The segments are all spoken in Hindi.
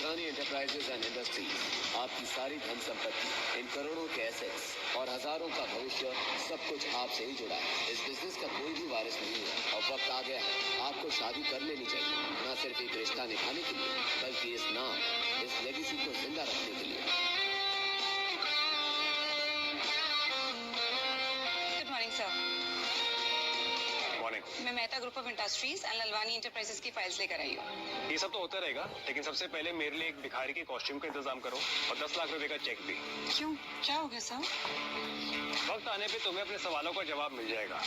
ललवानी एंटरप्राइजेज एंड इंडस्ट्रीज, आपकी सारी धन संपत्ति, इन करोड़ों के एसेट्स और हजारों का भविष्य, सब कुछ आपसे ही जुड़ा है। इस बिजनेस का कोई भी वारिस नहीं है और वक्त आ गया है आपको शादी कर लेनी चाहिए, न सिर्फ एक रिश्ता निभाने के लिए, बल्कि इस नाम, इस लेगेसी को जिंदा रखने के लिए। Good morning sir. मैं Mehta group of industries and Lalwani enterprises की फाइल्स लेकर आई हूँ। ये सब तो होता रहेगा, लेकिन सबसे पहले मेरे लिए एक भिखारी के कॉस्ट्यूम का इंतजाम करो और 10 लाख रुपए का चेक भी। क्यों, क्या हो गया सर? वक्त आने पे तुम्हें अपने सवालों का जवाब मिल जाएगा।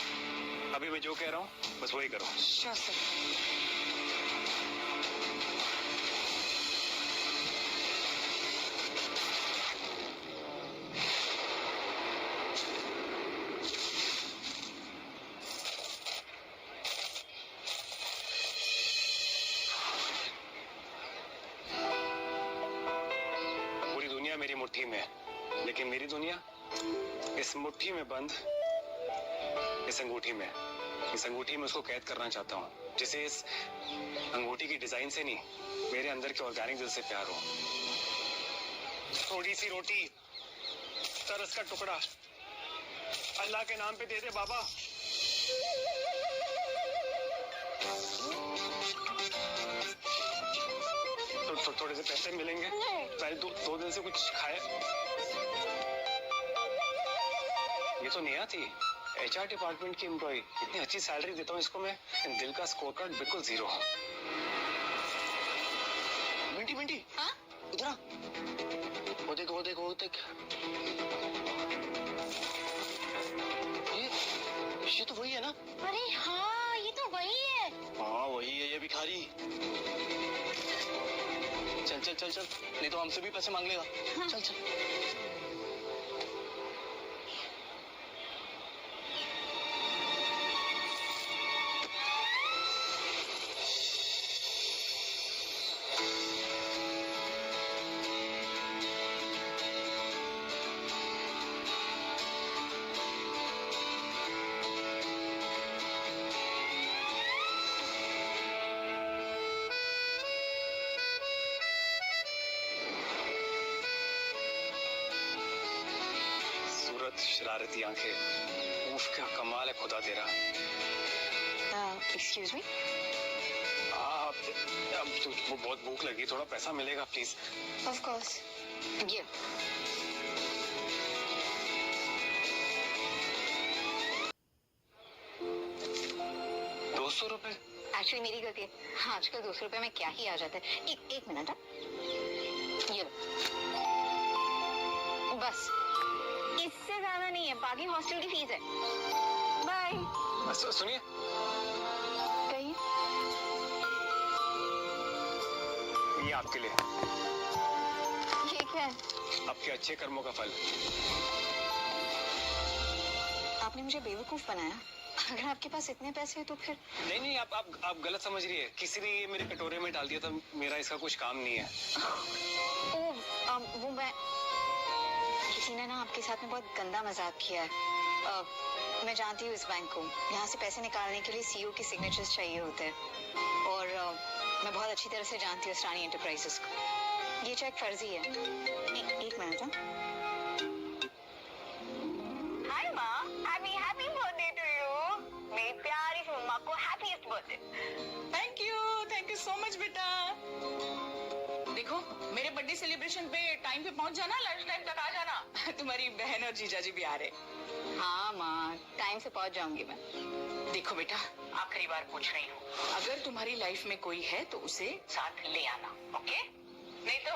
अभी मैं जो कह रहा हूँ बस वही करो। Sure sir. मेरी मुट्ठी में, लेकिन मेरी दुनिया इस मुट्ठी में बंद, इस अंगूठी में। इस अंगूठी में उसको कैद करना चाहता हूँ जिसे इस अंगूठी की डिजाइन से नहीं, मेरे अंदर के ऑर्गेनिक दिल से प्यार हो। थोड़ी सी रोटी, तरस का टुकड़ा, अल्लाह के नाम पे दे दे बाबा। तो थोड़े से पैसे मिलेंगे, पहले 2 दिन से कुछ खाए। ये तो नेहा थी, HR डिपार्टमेंट की एम्प्लॉय। इतनी अच्छी सैलरी देता हूँ इसको मैं, दिल का स्कोर कार्ड बिल्कुल 0। मिंटी मिंटी, हाँ? इधर आ। वो देख वो देख वो देख, ये तो वही है ना? अरे हाँ, ये तो वही है। हाँ वही है, ये भिखारी। चल चल चल चल, नहीं तो हमसे भी पैसे मांग लेगा। हाँ। चल चल। शरारती आंखें, उफ क्या कमाल है खुदा तेरा। Excuse me. वो बहुत भूख लगी, थोड़ा पैसा मिलेगा प्लीज? Of course. ये 200 रुपए? एक्चुअली मेरी गलती है। हाँ, आजकल 200 रुपए में क्या ही आ जाता है। एक मिनट। ये बस, इससे ज्यादा नहीं है, बाकी हॉस्टल की फीस है। बाय। सुनिए, कहिए। ये आपके लिए। ये क्या है? आपके अच्छे कर्मों का फल। आपने मुझे बेवकूफ बनाया। अगर आपके पास इतने पैसे हैं तो फिर। नहीं, आप गलत समझ रही है। किसी ने ये मेरे कटोरे में डाल दिया था, मेरा इसका कुछ काम नहीं है। वो किसी ने ना आपके साथ में बहुत गंदा मजाक किया है। मैं जानती हूँ इस बैंक को। यहाँ से पैसे निकालने के लिए CEO के सिग्नेचर्स चाहिए होते हैं, और मैं बहुत अच्छी तरह से जानती हूँ रानी एंटरप्राइजेस को। ये चेक फर्जी है। एक मिनट। हाय माँ, हैप्पी बर्थडे टू यू। मेरी प्यारी मम्मा को happiest birthday. Thank you so much बेटा। देखो, मेरे बर्थडे सेलिब्रेशन पे टाइम पे पहुंच जाना, लंच टाइम तक आ जाना। तुम्हारी बहन और जीजाजी भी आ रहे। हाँ माँ, टाइम से पहुंच जाऊंगी मैं। देखो बेटा, आखिरी बार पूछ रही हूँ, अगर तुम्हारी लाइफ में कोई है तो उसे साथ ले आना, ओके? नहीं तो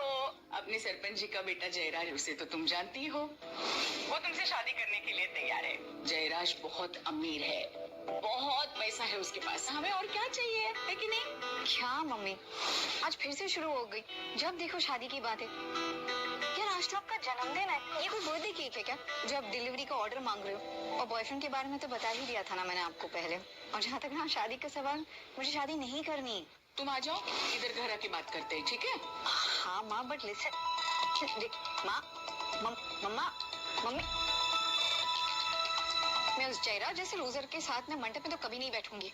अपने सरपंच जी का बेटा जयराज, उसे तो तुम जानती हो, वो तुमसे शादी करने के लिए तैयार है। जयराज बहुत अमीर है, बहुत पैसा है उसके पास। हमें और क्या चाहिए, है कि नहीं? क्या मम्मी, आज फिर से शुरू हो गई। जब देखो शादी की बातें। यार आज तो आपका जन्मदिन है, ये कोई बर्थडे केक है क्या जो आप डिलीवरी का ऑर्डर मांग रहे हो? और बॉयफ्रेंड के बारे में तो बता ही दिया था ना मैंने आपको पहले। और जहाँ तक ना शादी का सवाल, मुझे शादी नहीं करनी। तुम आ जाओ, इधर घर आके बात करते हैं, ठीक है? हाँ माँ, बट लिसन। माँ, मम्मा, मम्मी, मैं उस जयराज जैसे लूजर के साथ में मंडप में तो कभी नहीं बैठूंगी।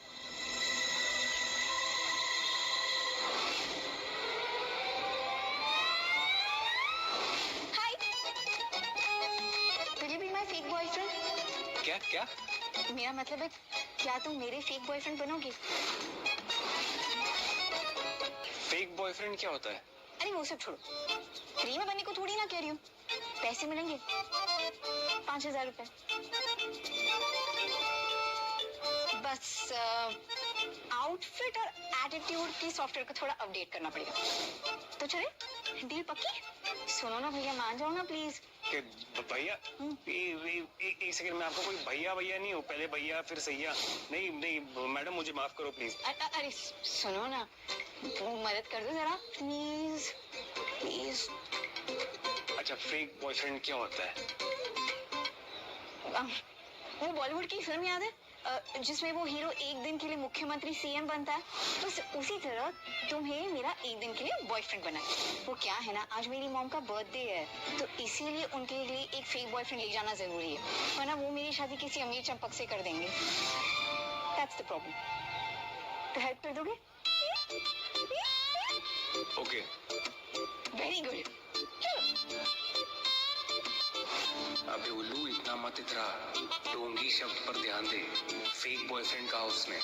क्या? मेरा मतलब है, क्या तुम मेरे फेक बॉयफ्रेंड बनोगे? फेक बॉयफ्रेंड क्या होता है? अरे वो सब छोड़ो, फ्री में बनने को थोड़ी ना कह रही हूँ। पैसे मिलेंगे 5,000 रुपए। बस आउटफिट और एटीट्यूड की सॉफ्टवेयर को थोड़ा अपडेट करना पड़ेगा। तो चले, डील पक्की? सुनो ना भैया, मान जाओ ना प्लीज। कि भैया, एक सेकंड, मैं आपको कोई भैया भैया नहीं हूँ। पहले भैया फिर सैया। नहीं नहीं मैडम, मुझे माफ करो प्लीज। अरे सुनो ना, मदद कर दो जरा प्लीज प्लीज। अच्छा, फेक बॉयफ्रेंड क्या होता है? वो बॉलीवुड की फिल्म याद है जिसमें वो हीरो एक दिन के लिए मुख्यमंत्री सीएम बनता है? बस उसी तरह तुम्हें मेरा एक दिन के लिए बॉयफ्रेंड बना है। वो क्या है ना, आज मेरी मॉम का बर्थडे है, तो इसीलिए उनके लिए एक फेक बॉयफ्रेंड ले जाना जरूरी है, वरना वो मेरी शादी किसी अमीर चंपक से कर देंगे। That's the problem. तो हेल्प कर दोगे? ओके। Very good. अबे उल्लू, इतना मत इतरा। डोंगी शब्द पर ध्यान दे। फेक बॉयफ्रेंड कहा उसने।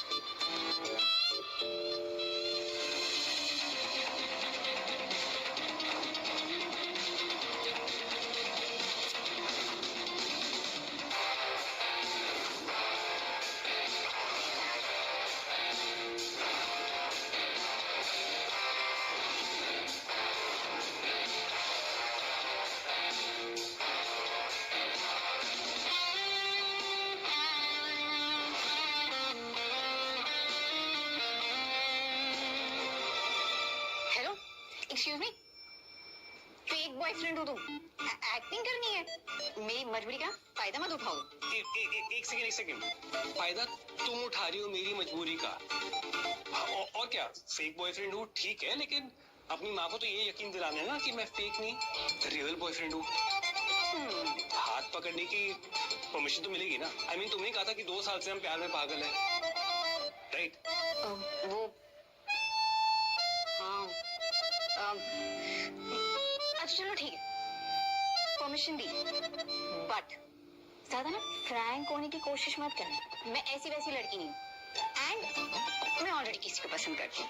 Hello, excuse me, fake boyfriend हो तुम? एक्टिंग करनी है? मेरी मजबूरी का फायदा मत उठाओ। एक सेकंड। फायदा तुम उठा रही हो मेरी मजबूरी का। और क्या, फेक बॉयफ्रेंड हूँ ठीक है, लेकिन अपनी माँ को तो ये यकीन दिलाना है ना कि मैं फेक नहीं, रियल बॉयफ्रेंड हूँ। हाथ पकड़ने की परमिशन तो मिलेगी ना? I mean, तुमने कहा था कि 2 साल से हम प्यार में पागल हैं, राइट? वो हाँ, अच्छा चलो ठीक है, परमिशन दी, बट ज्यादा ना फ्रैंक होने की कोशिश मत करना। मैं ऐसी वैसी लड़की नहीं हूँ, एंड मैं ऑलरेडी किसी को पसंद करती हूँ।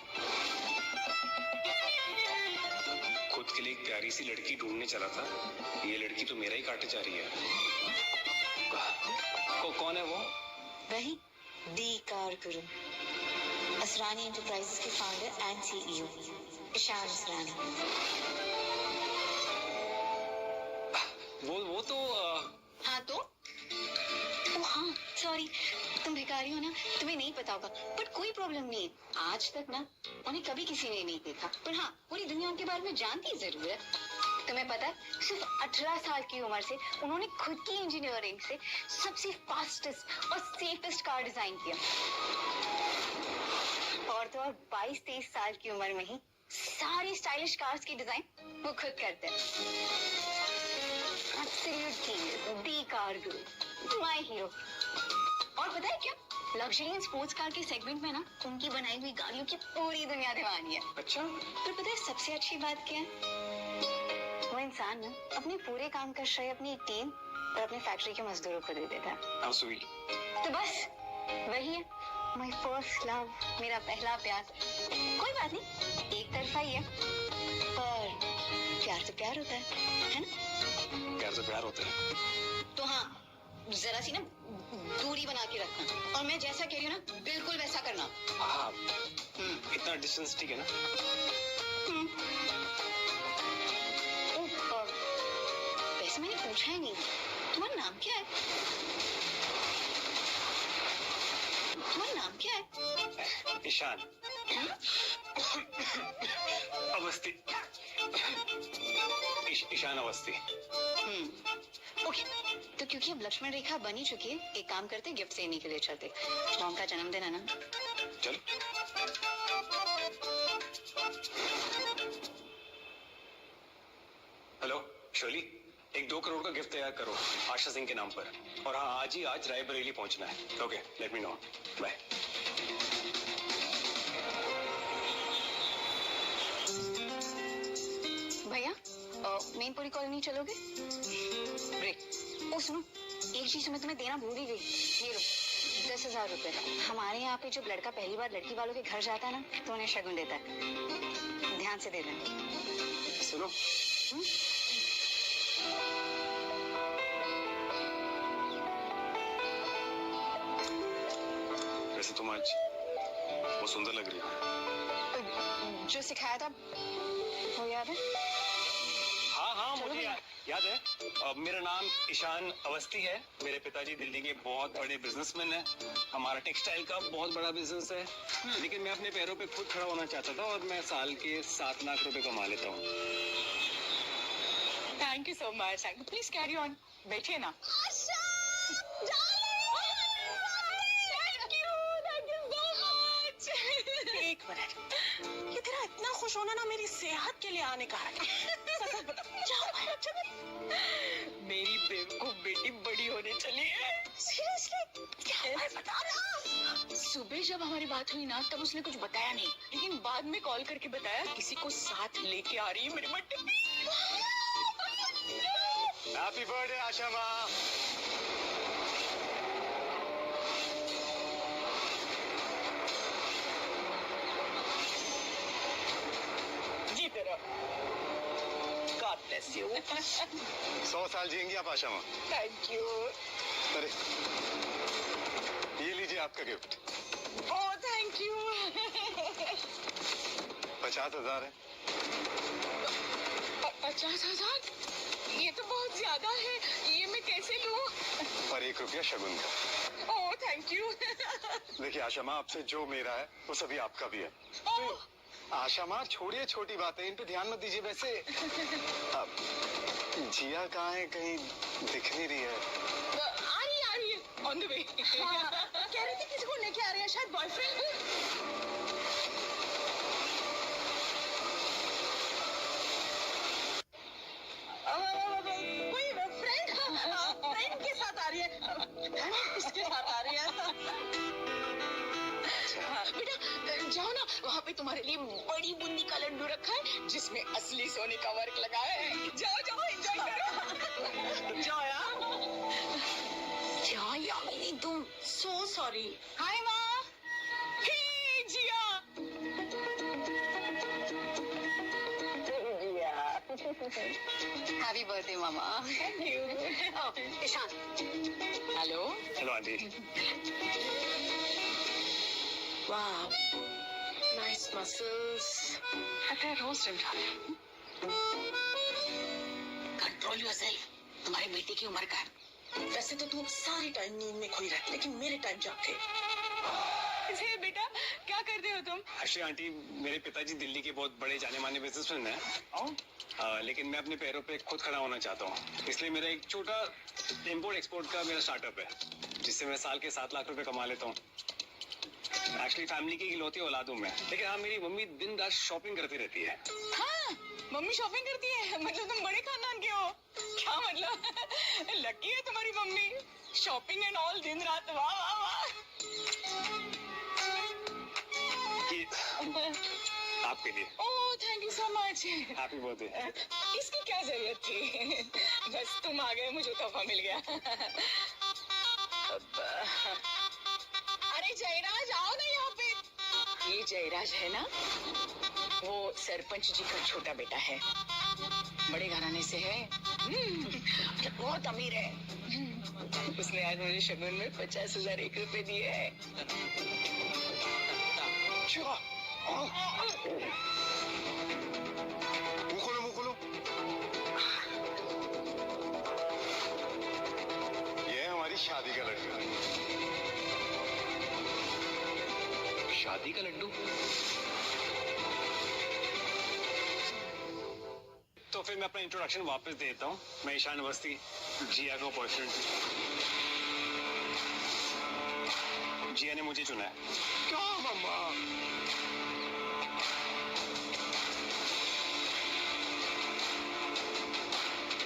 खुद के लिए एक प्यारी सी लड़की ढूंढने चला था, ये लड़की तो मेरा ही काटे जा रही है। कौन है वो? वही डी कारगुरु, असरानी एंटरप्राइजेस के founder and CEO Ishaan Asrani. वो तो हाँ तो ओ हाँ सॉरी, तुम भिखारी हो ना, तुम्हें नहीं पता होगा, बट कोई प्रॉब्लम नहीं है। आज तक ना उन्हें कभी किसी ने नहीं देखा, पर हाँ पूरी दुनिया उनके बारे में जानती जरूर है। तुम्हें पता है, सिर्फ 18 साल की उम्र से उन्होंने खुद की इंजीनियरिंग से सबसे फास्टेस्ट और सेफेस्ट कार डिजाइन किया, और तो और 22-23 साल की उम्र में ही सारी स्टाइलिश कार्स की डिजाइन वो खुद करते हैं। Absolute genius, the कारगुरु, my hero। और पता है क्या, लग्जरी एंड स्पोर्ट्स कार के सेगमेंट में ना उनकी बनाई हुई गाड़ियों की पूरी दुनिया दीवानी है। अच्छा, पर पता है सबसे अच्छी बात क्या है, वो इंसान ना अपने पूरे काम का श्रेय अपनी टीम और अपने फैक्ट्री के मजदूरों को दे देता है। how sweet। तो बस वही है माय फर्स्ट लव, मेरा पहला प्यार। कोई बात नहीं, एक तरफा ही है, पर प्यार तो प्यार होता है ना? प्यार से प्यार होता है। तो हाँ, जरा सी ना दूरी बना के रखना, और मैं जैसा कह रही हूँ ना बिल्कुल वैसा करना। हाँ, इतना डिस्टेंस ठीक है ना? वैसे मैंने पूछा ही नहीं, तुम्हारा नाम क्या है? तुम्हारा नाम क्या है? ईशान अवस्थी। ईशान अवस्थी। ओके, तो क्योंकि अब लक्ष्मण रेखा बनी चुकी है, एक काम करते गिफ्ट देने के लिए चलते। मॉम का जन्मदिन है ना। चलो। हेलो शोली, एक 2 करोड़ का गिफ्ट तैयार करो आशा सिंह के नाम पर, और हाँ आज रायबरेली पहुंचना है। Okay, let me know, bye. भैया मेनपुरी कॉलोनी चलोगे? ब्रेक। ओ सुनो, एक चीज मैं तुम्हें देना भूल ही गई, ये लो 10,000 रुपए। हमारे यहाँ पे जब लड़का पहली बार लड़की वालों के घर जाता है ना, तो उन्हें शगुन देता है, ध्यान से दे देना। सुनो, वैसे तुम आज बहुत सुंदर लग रही हो। जो सिखाया था वो याद है? हाँ हाँ, मुझे याद है। मेरा नाम ईशान अवस्थी है। मेरे पिताजी दिल्ली के बहुत बड़े बिजनेसमैन हैं। हमारा टेक्सटाइल का बहुत बड़ा बिजनेस है, लेकिन मैं अपने पैरों पे खुद खड़ा होना चाहता था और मैं साल के 7 लाख रुपए कमा लेता हूँ। Thank you so much. Please carry on, बैठिए ना। एक मिनट, ये तेरा इतना खुश होना ना मेरी सेहत के लिए हानिकारक है। सच बता, क्या हुआ है? मेरी बेवकूफ बेटी बड़ी होने चली है। सीरियसली? क्या हुआ है बता ना। सुबह जब हमारी बात हुई ना, तब उसने कुछ बताया नहीं, लेकिन बाद में कॉल करके बताया किसी को साथ लेके आ रही है मेरे बर्थडे पे। हैप्पी बर्थडे आशा माँ। जी तेरा गॉड ब्लेस यू। 100 साल जिएंगी आप आशा माँ। Thank you. अरे ये लीजिए आपका गिफ्ट। Oh thank you. 50,000 है। 50,000? ये तो बहुत ज्यादा है, ये मैं कैसे लूं? और 1 रुपया शगुन का। Oh thank you. देखिए आशा माँ, आपसे जो मेरा है वो सभी आपका भी है। ओह, आशा माँ छोड़िए छोटी बातें, इन पे ध्यान मत दीजिए। वैसे अब जिया कहाँ है? कहीं दिख नहीं रही है। आ रही है ऑन द वे। कह रही थी किसी को लेके आ रही है, शायद बॉयफ्रेंड। कोई फ्रेंड के साथ आ रही है। किसके साथ आ रही है? बेटा जाओ ना, वहाँ पे तुम्हारे लिए बड़ी बूंदी का लड्डू रखा है जिसमें असली सोने का वर्क लगा है। जाओ जाओ एंजॉय करो। जोया, क्या यामिनी तुम? सो सॉरी। हाय माँ। हे जिया। हैप्पी बर्थडे मामा। Thank you. Ishaan, hello. Hello aunty. वाह, नाइस मसल्स। अपना रोज डाल। कंट्रोल योरसेल्फ, तुम्हारी बेटी की उम्र का है। वैसे तो तू सारी टाइम नींद में खोई रहती, लेकिन मेरे टाइम जाग के। बेटा क्या करते हो तुम? एक्चुअली आंटी, मेरे पिताजी दिल्ली के बहुत बड़े जाने माने बिजनेसमैन हैं। लेकिन मैं अपने पैरों पे खुद खड़ा होना चाहता हूँ, इसलिए मेरा एक छोटा इम्पोर्ट एक्सपोर्ट का मेरा स्टार्टअप है, जिससे मैं साल के 7 लाख रुपए कमा लेता हूँ। एक्चुअली फैमिली की इकलौती औलाद हूँ मैं, लेकिन हाँ मेरी मम्मी दिन रात शॉपिंग करती रहती है। हाँ, मम्मी शॉपिंग करती है? मतलब तुम बड़े खानदान के हो? क्या मतलब? लकी है तुम्हारी मम्मी, शॉपिंग एंड ऑल दिन रात। वाह वाह वाह। ये आपके लिए। Oh thank you so much. Happy birthday. इसकी क्या जरूरत थी? बस तुम आ गए, मुझे तोहफा मिल गया। अरे जयराज आओ ना यहाँ पे। ये जयराज है ना, वो सरपंच जी का छोटा बेटा है, बड़े घराने से है। बहुत अमीर है। उसने आज मुझे शगुन में 50,000 1 रुपए दिए हैं। मुँह खोलो। ये है हमारी शादी का लड्डू। शादी का लड्डू? तो फिर मैं अपना इंट्रोडक्शन वापस देता हूँ। मैं ईशान अवस्थी, जिया का बॉयफ्रेंड। जिया ने मुझे चुना है। क्या मम्मा?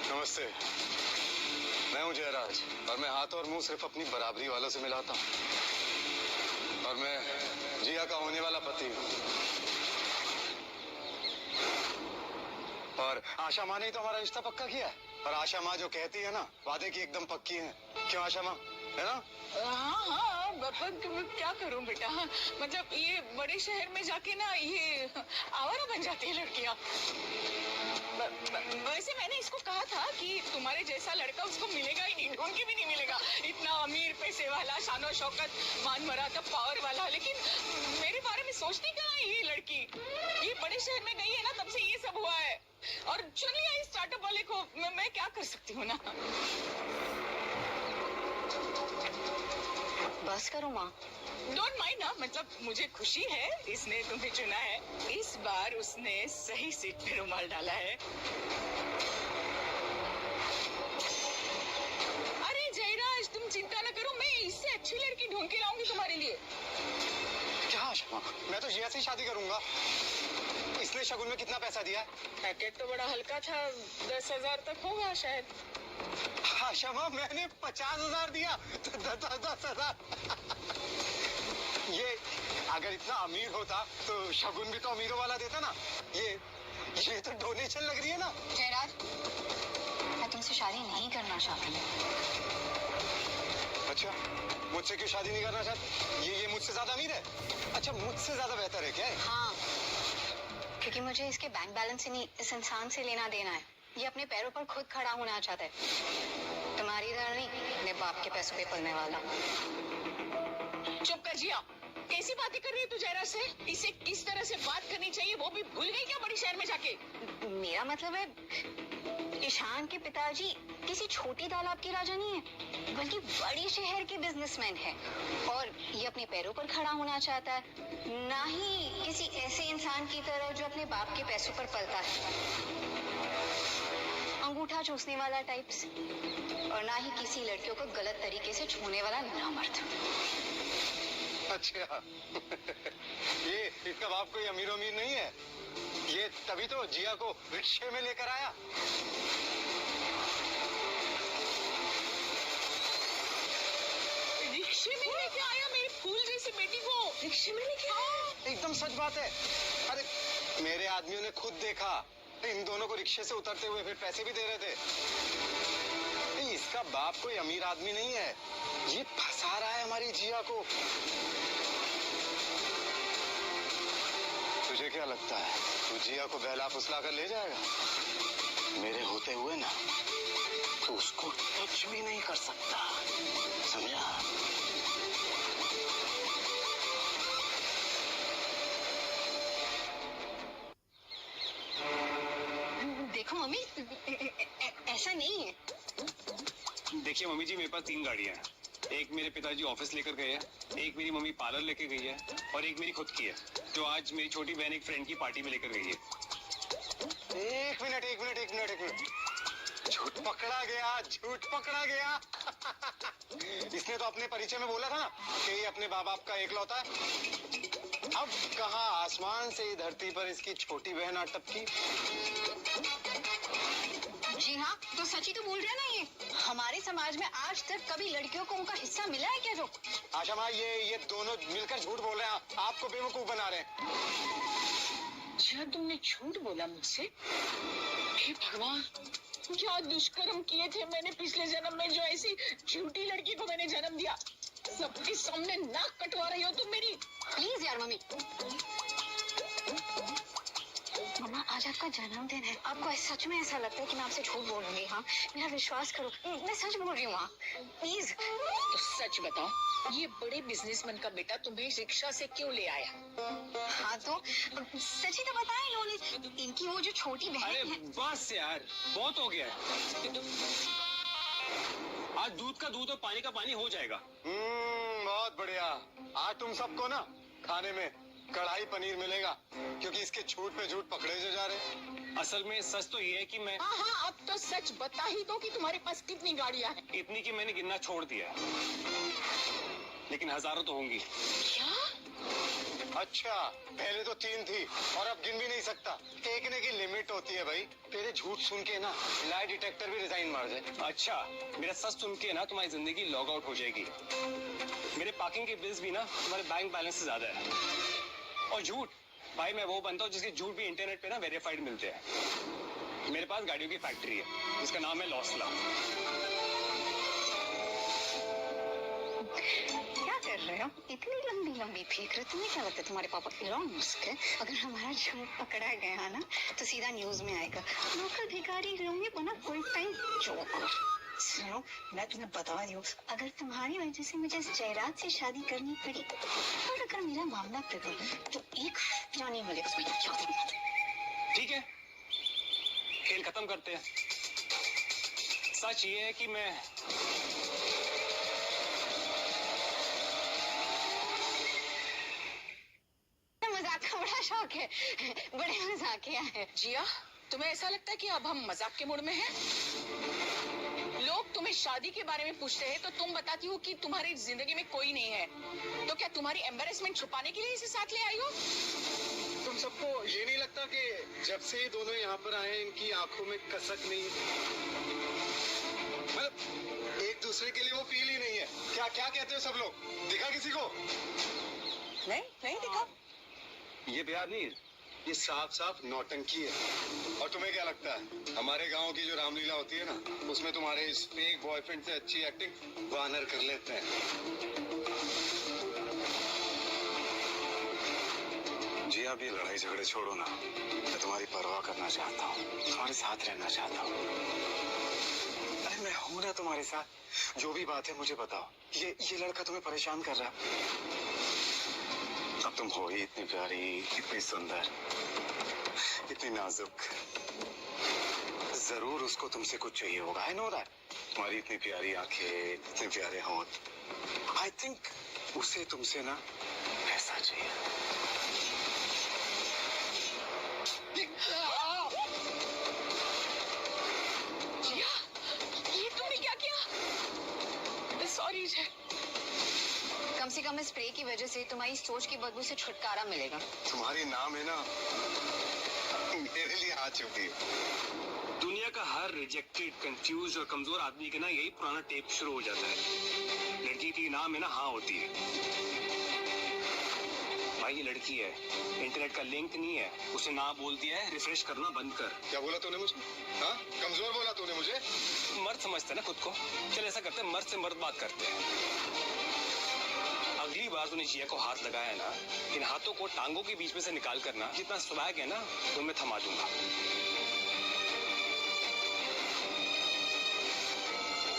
नमस्ते, मैं हूँ जयराज और मैं हाथ और मुंह सिर्फ अपनी बराबरी वालों से मिलाता हूँ, और मैं जिया का होने वाला पति हूँ। और आशा माँ ने तो हमारा रिश्ता पक्का किया है, और आशा माँ जो कहती है ना, वादे की एकदम पक्की है। क्यों आशा माँ, है ना? हाँ हाँ, क्या करूं बेटा, मतलब ये बड़े शहर में जाके ना ये आवारा बन जाती है लड़कियां। वैसे मैंने इसको कहा था कि तुम्हारे जैसा लड़का उसको मिलेगा ही नहीं, ढूंढ के भी नहीं मिलेगा, इतना अमीर, पैसे वाला, शानो शौकत, मान मरातब, पावर वाला। लेकिन मेरे बारे में सोचती कहाँ है ये लड़की? ये बड़े शहर में गई है ना, तब से ये सब हुआ है। और चुन लिया इस स्टार्टअप वाले को, मैं क्या कर सकती हूँ ना। बस करो माँ। डोंट माइंड ना, मतलब मुझे खुशी है इसने तुम्हें चुना है। इस बार उसने सही सीट पे रुमाल डाला है। अरे जयराज, तुम चिंता न करो, मैं इससे अच्छी लड़की ढूंढ के लाऊंगी तुम्हारे लिए। क्या आशा माँ, मैं तो जिया से ही शादी करूंगा। इसने शगुन में कितना पैसा दिया? पैकेट तो बड़ा हल्का था, 10,000 तक होगा शायद। आशा माँ, मैंने 50,000 दिया, 10,000। ये अगर इतना अमीर होता तो शगुन भी तो अमीरों वाला देता ना। ये तो डोनेशन लग रही है ना। जयराज, मैं तुमसे शादी नहीं करना चाहती। अच्छा, मुझसे क्यों शादी नहीं करना चाहती? ये मुझसे ज्यादा अमीर है? अच्छा, मुझसे ज्यादा बेहतर है क्या? हाँ, क्योंकि मुझे इसके बैंक बैलेंस से नहीं, इस इंसान से लेना देना है। ये अपने पैरों पर खुद खड़ा होना चाहता है, तुम्हारी तरह नहीं, अपने बाप के पैसों पे पलने वाला। चुप कर जिया, कैसी बातें कर रही है तू जयराज से? इसे किस तरह से बात करनी चाहिए वो भी भूल गई क्या बड़ी शहर में जाके? मेरा मतलब है, ईशान के पिताजी किसी छोटी तालाब के राजा नहीं है, बल्कि बड़े शहर के बिजनेसमैन है। और ये अपने पैरों पर खड़ा होना चाहता है, ना ही किसी ऐसे इंसान की तरह जो अपने बाप के पैसों पर पलता है, अंगूठा चूसने वाला टाइप्स, और ना ही किसी लड़कियों को गलत तरीके से छूने वाला नामर्द। अच्छा ये इसका बाप कोई अमीर अमीर नहीं है? ये तभी तो जिया को रिक्शे में लेकर आया। रिक्शे में लेके आया मेरी फूल जैसी बेटी को? रिक्शे में लेके आया? एकदम सच बात है। अरे मेरे आदमियों ने खुद देखा, इन दोनों को रिक्शे से उतरते हुए, फिर पैसे भी दे रहे थे। इसका बाप कोई अमीर आदमी नहीं है, ये फंसा रहा है हमारी जिया को। तुझे क्या लगता है तू जिया को बहला फुसला कर ले जाएगा? मेरे होते हुए ना तो उसको टच भी नहीं कर सकता, समझा? देखो मम्मी, ऐसा नहीं है। देखिए मम्मी जी, मेरे पास 3 गाड़ियां हैं। एक मेरे पिताजी ऑफिस लेकर गए हैं, एक मेरी मम्मी पार्लर लेके गई है, और एक मेरी खुद की है, जो आज मेरी छोटी बहन एक फ्रेंड की पार्टी में लेकर गई है। एक मिनट। झूठ पकड़ा गया। इसने तो अपने परिचय में बोला था ना कि ये अपने माँ बाप का एकलौता है। अब कहाँ आसमान से धरती पर इसकी छोटी बहन आ टपकी। जी हाँ, तो सच ही तो बोल रहे हैं ना। ये हमारे समाज में आज तक कभी लड़कियों को उनका हिस्सा मिला है क्या? जो आशा माँ, ये दोनों मिलकर झूठ बोल रहे हैं, आपको बेवकूफ बना रहे हैं। अच्छा, तुमने झूठ बोला मुझसे? हे भगवान, क्या दुष्कर्म किए थे मैंने पिछले जन्म में, जो ऐसी झूठी लड़की को मैंने जन्म दिया। सबके सामने नाक कटवा रही हो तुम मेरी। प्लीज यार मम्मी। मम्मा, आज आपका जन्मदिन है, आपको सच में ऐसा लगता है कि मैं आपसे झूठ बोल रही हूँ? हाँ, मेरा विश्वास करो, मैं सच बोल रही हूँ माँ, प्लीज। तो सच बताओ, ये बड़े बिजनेसमैन का बेटा तुम्हें रिक्शा से क्यों ले आया? हाँ तो सच ही तो बताया इन्होंने। इनकी वो जो छोटी बहन अरे है। बस यार, बहुत हो गया है। आज दूध का दूध और पानी का पानी हो जाएगा। बहुत बढ़िया। आज तुम सबको ना खाने में कढ़ाई पनीर मिलेगा, क्योंकि इसके झूठ पे झूठ पकड़े जो जा रहे। असल में सच तो ये है कि मैं हाँ, अब तो सच बता ही दो कि तुम्हारे पास कितनी गाड़ियाँ हैं। इतनी कि मैंने गिनना छोड़ दिया है, लेकिन हजारों तो होंगी। क्या? अच्छा, पहले तो 3 थी और अब गिन भी नहीं सकता। फेंकने की लिमिट होती है भाई। तेरे झूठ सुन के ना लाई डिटेक्टर भी रिजाइन मार जाए। अच्छा, मेरा सच सुन के ना तुम्हारी जिंदगी लॉग आउट हो जाएगी। मेरे पार्किंग के बिल्स भी ना तुम्हारे बैंक बैलेंस से ज्यादा है। और झूठ भाई, मैं वो बनता हूँ जिसके झूठ भी इंटरनेट पे ना वेरीफाइड मिलते हैं। मेरे पास गाड़ियों की फैक्ट्री है जिसका नाम है लॉसला। रहे हो? इतनी लंबी लंबी फेंक रहे, तुम्हें क्या लगता है तुम्हारे पापा इलॉन मस्क है? अगर हमारा झूठ पकड़ा गया ना तो सीधा न्यूज में आएगा, लोकल भिखारी लोग बना फुल टाइम जोकर। सुनो, मैं तुम्हें बता रही हूँ, अगर तुम्हारी वजह से मुझे जयराज से शादी करनी पड़ी और अगर मेरा मामला बिगड़ा तो एक जाने वाले उसमें क्या करना। ठीक है, खेल खत्म करते हैं। सच ये है कि मैं मजाक का बड़ा शौक है, बड़े मजाकिया है। जिया, तुम्हें ऐसा लगता है कि अब हम मजाक के मूड में हैं? लोग तुम्हें शादी के बारे में पूछते हैं तो तुम बताती हो कि तुम्हारी जिंदगी में कोई नहीं है। तो क्या तुम्हारी एम्बेरसमेंट छुपाने के लिए इसे साथ ले आई हो? तुम सबको ये नहीं लगता कि जब से ये दोनों यहाँ पर आए इनकी आंखों में कसक नहीं है? मतलब एक दूसरे के लिए वो फील ही नहीं है। क्या क्या कहते हो सब लोग? दिखा किसी को? नहीं दिखा। ये प्यार नहीं है, ये साफ साफ नौटंकी है। और तुम्हें क्या लगता है हमारे गांव की जो रामलीला होती है ना, उसमें तुम्हारे इस फेक बॉयफ्रेंड से अच्छी एक्टिंग वानर कर लेते हैं। जी आप ये लड़ाई झगड़े छोड़ो ना, मैं तुम्हारी परवाह करना चाहता हूँ, तुम्हारे साथ रहना चाहता हूँ। अरे मैं हूँ ना तुम्हारे साथ, जो भी बात है मुझे बताओ। ये लड़का तुम्हें परेशान कर रहा है? अब तुम हो ही इतनी प्यारी, इतनी सुंदर, इतनी नाजुक, जरूर उसको तुमसे कुछ चाहिए होगा। I know that. तुम्हारी इतनी प्यारी आंखें, इतने प्यारे होंठ, आई थिंक उसे तुमसे ना पैसा चाहिए। जिया, ये तुमने क्या किया? सॉरी जय। कम से कम स्प्रे की वजह से तुम्हारी सोच की बदबू से छुटकारा मिलेगा। तुम्हारी नाम है ना, मेरे लिए आ चुकी है। दुनिया का हर रिजेक्टेड, कंफ्यूज और कमजोर आदमी के ना यही पुराना टेप शुरू हो जाता है। लड़की की नाम है ना हाँ होती है। भाई ये लड़की है, इंटरनेट का लिंक नहीं है, उसे ना बोल दिया है रिफ्रेश करना बंद कर। क्या बोला तूने मुझे? हाँ, कमजोर बोला तूने मुझे? मर्द समझते ना खुद को। चल ऐसा करते हैं, मर्द से मर्द बात करते हैं। अगली बार तूने जिया को हाथ लगाया ना, इन हाथों को टांगों के बीच में से निकाल करना, जितना स्वैग है ना तो मैं थमा दूंगा।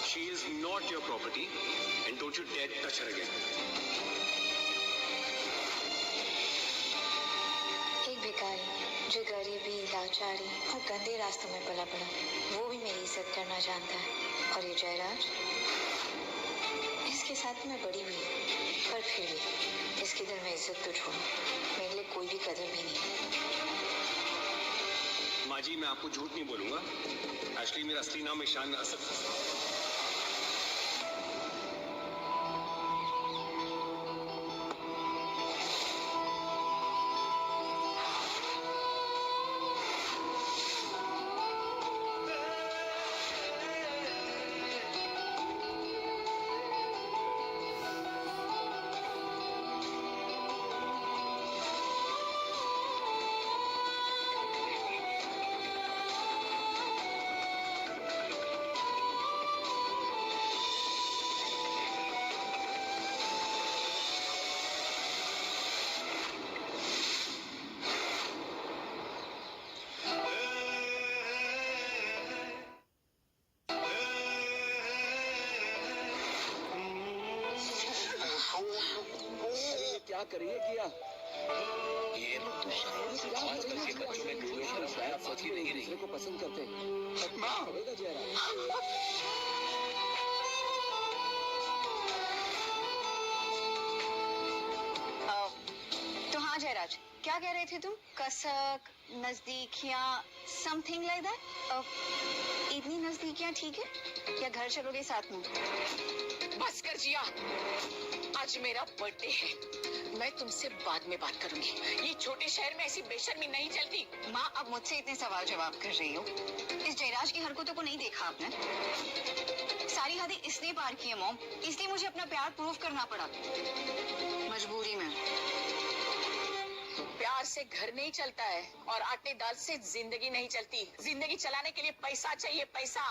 She is not your property and don't you dare touch her again. एक भिखारी जो गरीबी, लाचारी और गंदे रास्तों में पला पड़ा, वो भी मेरी इज्जत करना जानता है। और ये जयराज, इसके साथ मैं बड़ी हुई, पर फिर भी इसके दिल में इज्जत तो छोड़ो, मेरे लिए कोई भी कदर भी नहीं। माँ जी मैं आपको झूठ नहीं बोलूंगा, एक्चुअली मेरा असली नाम ईशान असद। क्या करिए किया? ये तो शायद आजकल के बच्चों में दूसरों की तरफ होती नहीं को पसंद करते हैं। माँ होगा तो हाँ जयराज, क्या कह रहे थे तुम? कसक, नजदीकियाँ, समथिंग लाइक दैट। इतनी नजदीकियाँ ठीक है या घर चलोगे साथ में? बस कर जिया, आज मेरा बर्थडे है, मैं तुमसे बाद में बात करूंगी। ये छोटे शहर में ऐसी बेशर्मी नहीं चलती। माँ अब मुझसे इतने सवाल जवाब कर रही हो, इस जयराज की हरकतों को नहीं देखा आपने? सारी हदें इसने पार की है मॉम, इसलिए मुझे अपना प्यार प्रूव करना पड़ा, मजबूरी में। प्यार से घर नहीं चलता है और आटे दाल से जिंदगी नहीं चलती। जिंदगी चलाने के लिए पैसा चाहिए, पैसा।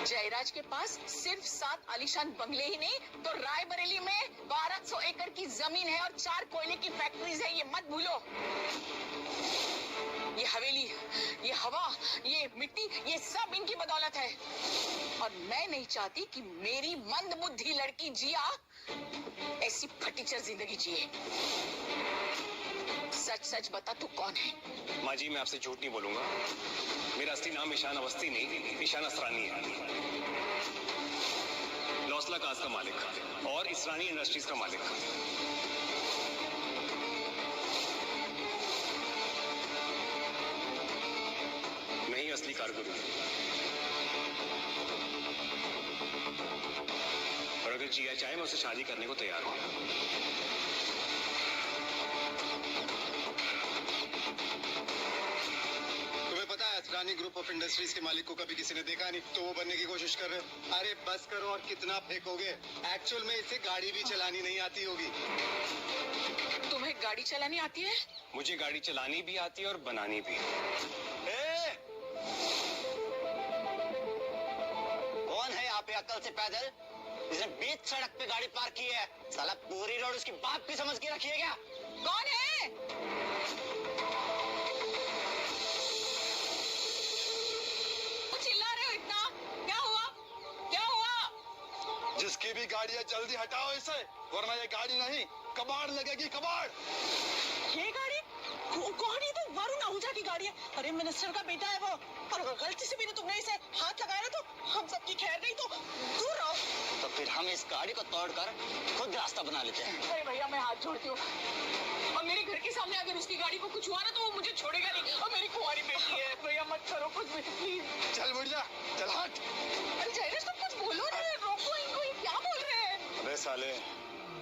जयराज के पास सिर्फ 7 आलीशान बंगले ही नहीं तो रायबरेली में 1200 एकड़ की जमीन है और 4 कोयले की फैक्ट्रीज है, ये मत भूलो। ये हवेली, ये हवा, ये मिट्टी, ये सब इनकी बदौलत है। और मैं नहीं चाहती कि मेरी मंदबुद्धि लड़की जिया ऐसी फटीचर जिंदगी जिए। सच सच बता, तू कौन है? माँ जी, मैं आपसे झूठ नहीं बोलूंगा। मेरा असली नाम ईशान अवस्थी नहीं, ईशान असरानी है। लौसला काज का मालिक और इसरानी इंडस्ट्रीज का मालिक। मैं ही असली कारकुन हूँ। और अगर जिया चाहे मैं उससे शादी करने को तैयार हूँ। रानी ग्रुप ऑफ इंडस्ट्रीज के मालिक को कभी किसी ने देखा नहीं, तो वो बनने की कोशिश कर रहे हो। अरे बस करो, और कितना फेंकोगे? एक्चुअल में इसे गाड़ी भी चलानी नहीं आती होगी। तुम्हें गाड़ी चलानी आती है? मुझे गाड़ी चलानी भी आती है और बनानी भी। कौन है यहाँ पे अकल से पैदल? इसने बीच सड़क पे गाड़ी पार्क की है। साला पूरी रोड उसकी बाप की समझ के रखी है क्या? कौन है? चिल्ला रहे हो इतना? क्या हुआ? क्या हुआ? जिसकी भी गाड़ी है जल्दी हटाओ इसे, वरना ये गाड़ी नहीं कबाड़ लगेगी, कबाड़। ये गाड़ी कौन है? तो वरुण आहूजा की गाड़ी है। अरे मिनिस्टर का बेटा है वो। और अगर गलती से भी तुमने इसे हाथ लगाया तो हम सबकी खैर नहीं, तो दूर रहो। तो फिर हम इस गाड़ी को तोड़कर खुद रास्ता बना लेते हैं। अरे भैया, मैं हाथ जोड़ती हूँ। और मेरे घर के सामने अगर उसकी गाड़ी को कुछ हुआ ना तो वो मुझे छोड़ेगा नहीं। और मेरी कुंवारी बेटी है। भैया मत करो कुछ भी, प्लीज। चल बढ़ जा, चल हट। अरे जयराज, तुम कुछ बोलो ना, रोको इनको। ये क्या बोल रहे हैं? अबे साले,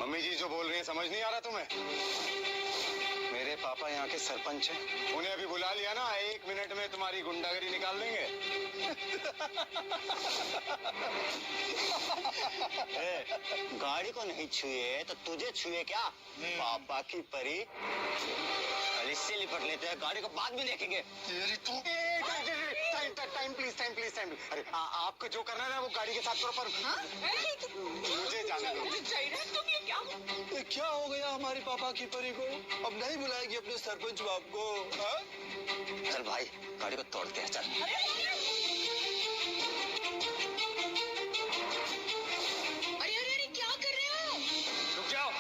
मम्मी जी जो बोल रही है समझ नहीं आ रहा तुम्हें? मेरे पापा यहाँ के सरपंच हैं। उन्हें अभी बुला लिया ना, 1 मिनट में तुम्हारी गुंडागरी निकाल देंगे। गाड़ी को नहीं छुए तो तुझे छुए क्या? पापा की परी। कल इससे लिपट लेते हैं, गाड़ी को बाद में देखेंगे। तेरी तू time please, time please, time. अरे आपको जो करना है ना वो गाड़ी के साथ करो, पर मुझे जाने दो। जयराज, तुम ये क्या? क्या हो गया हमारे पापा की परी को? अब नहीं बुलाएगी अपने सरपंच बाप को? हा? चल भाई, गाड़ी को तोड़ते हैं, चल। अरे अरे अरे, क्या कर रहे हो? रुक जाओ।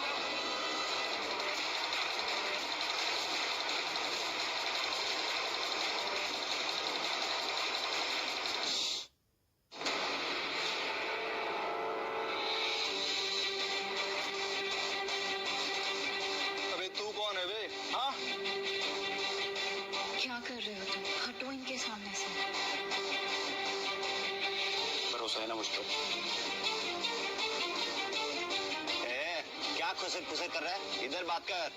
अबे तू कौन है बे? हाँ? क्या कर रहे हो तुम? हटो इनके सामने से। भरोसा है ना मुझ पर? क्या खुसर खुसर कर रहा है? इधर बात कर।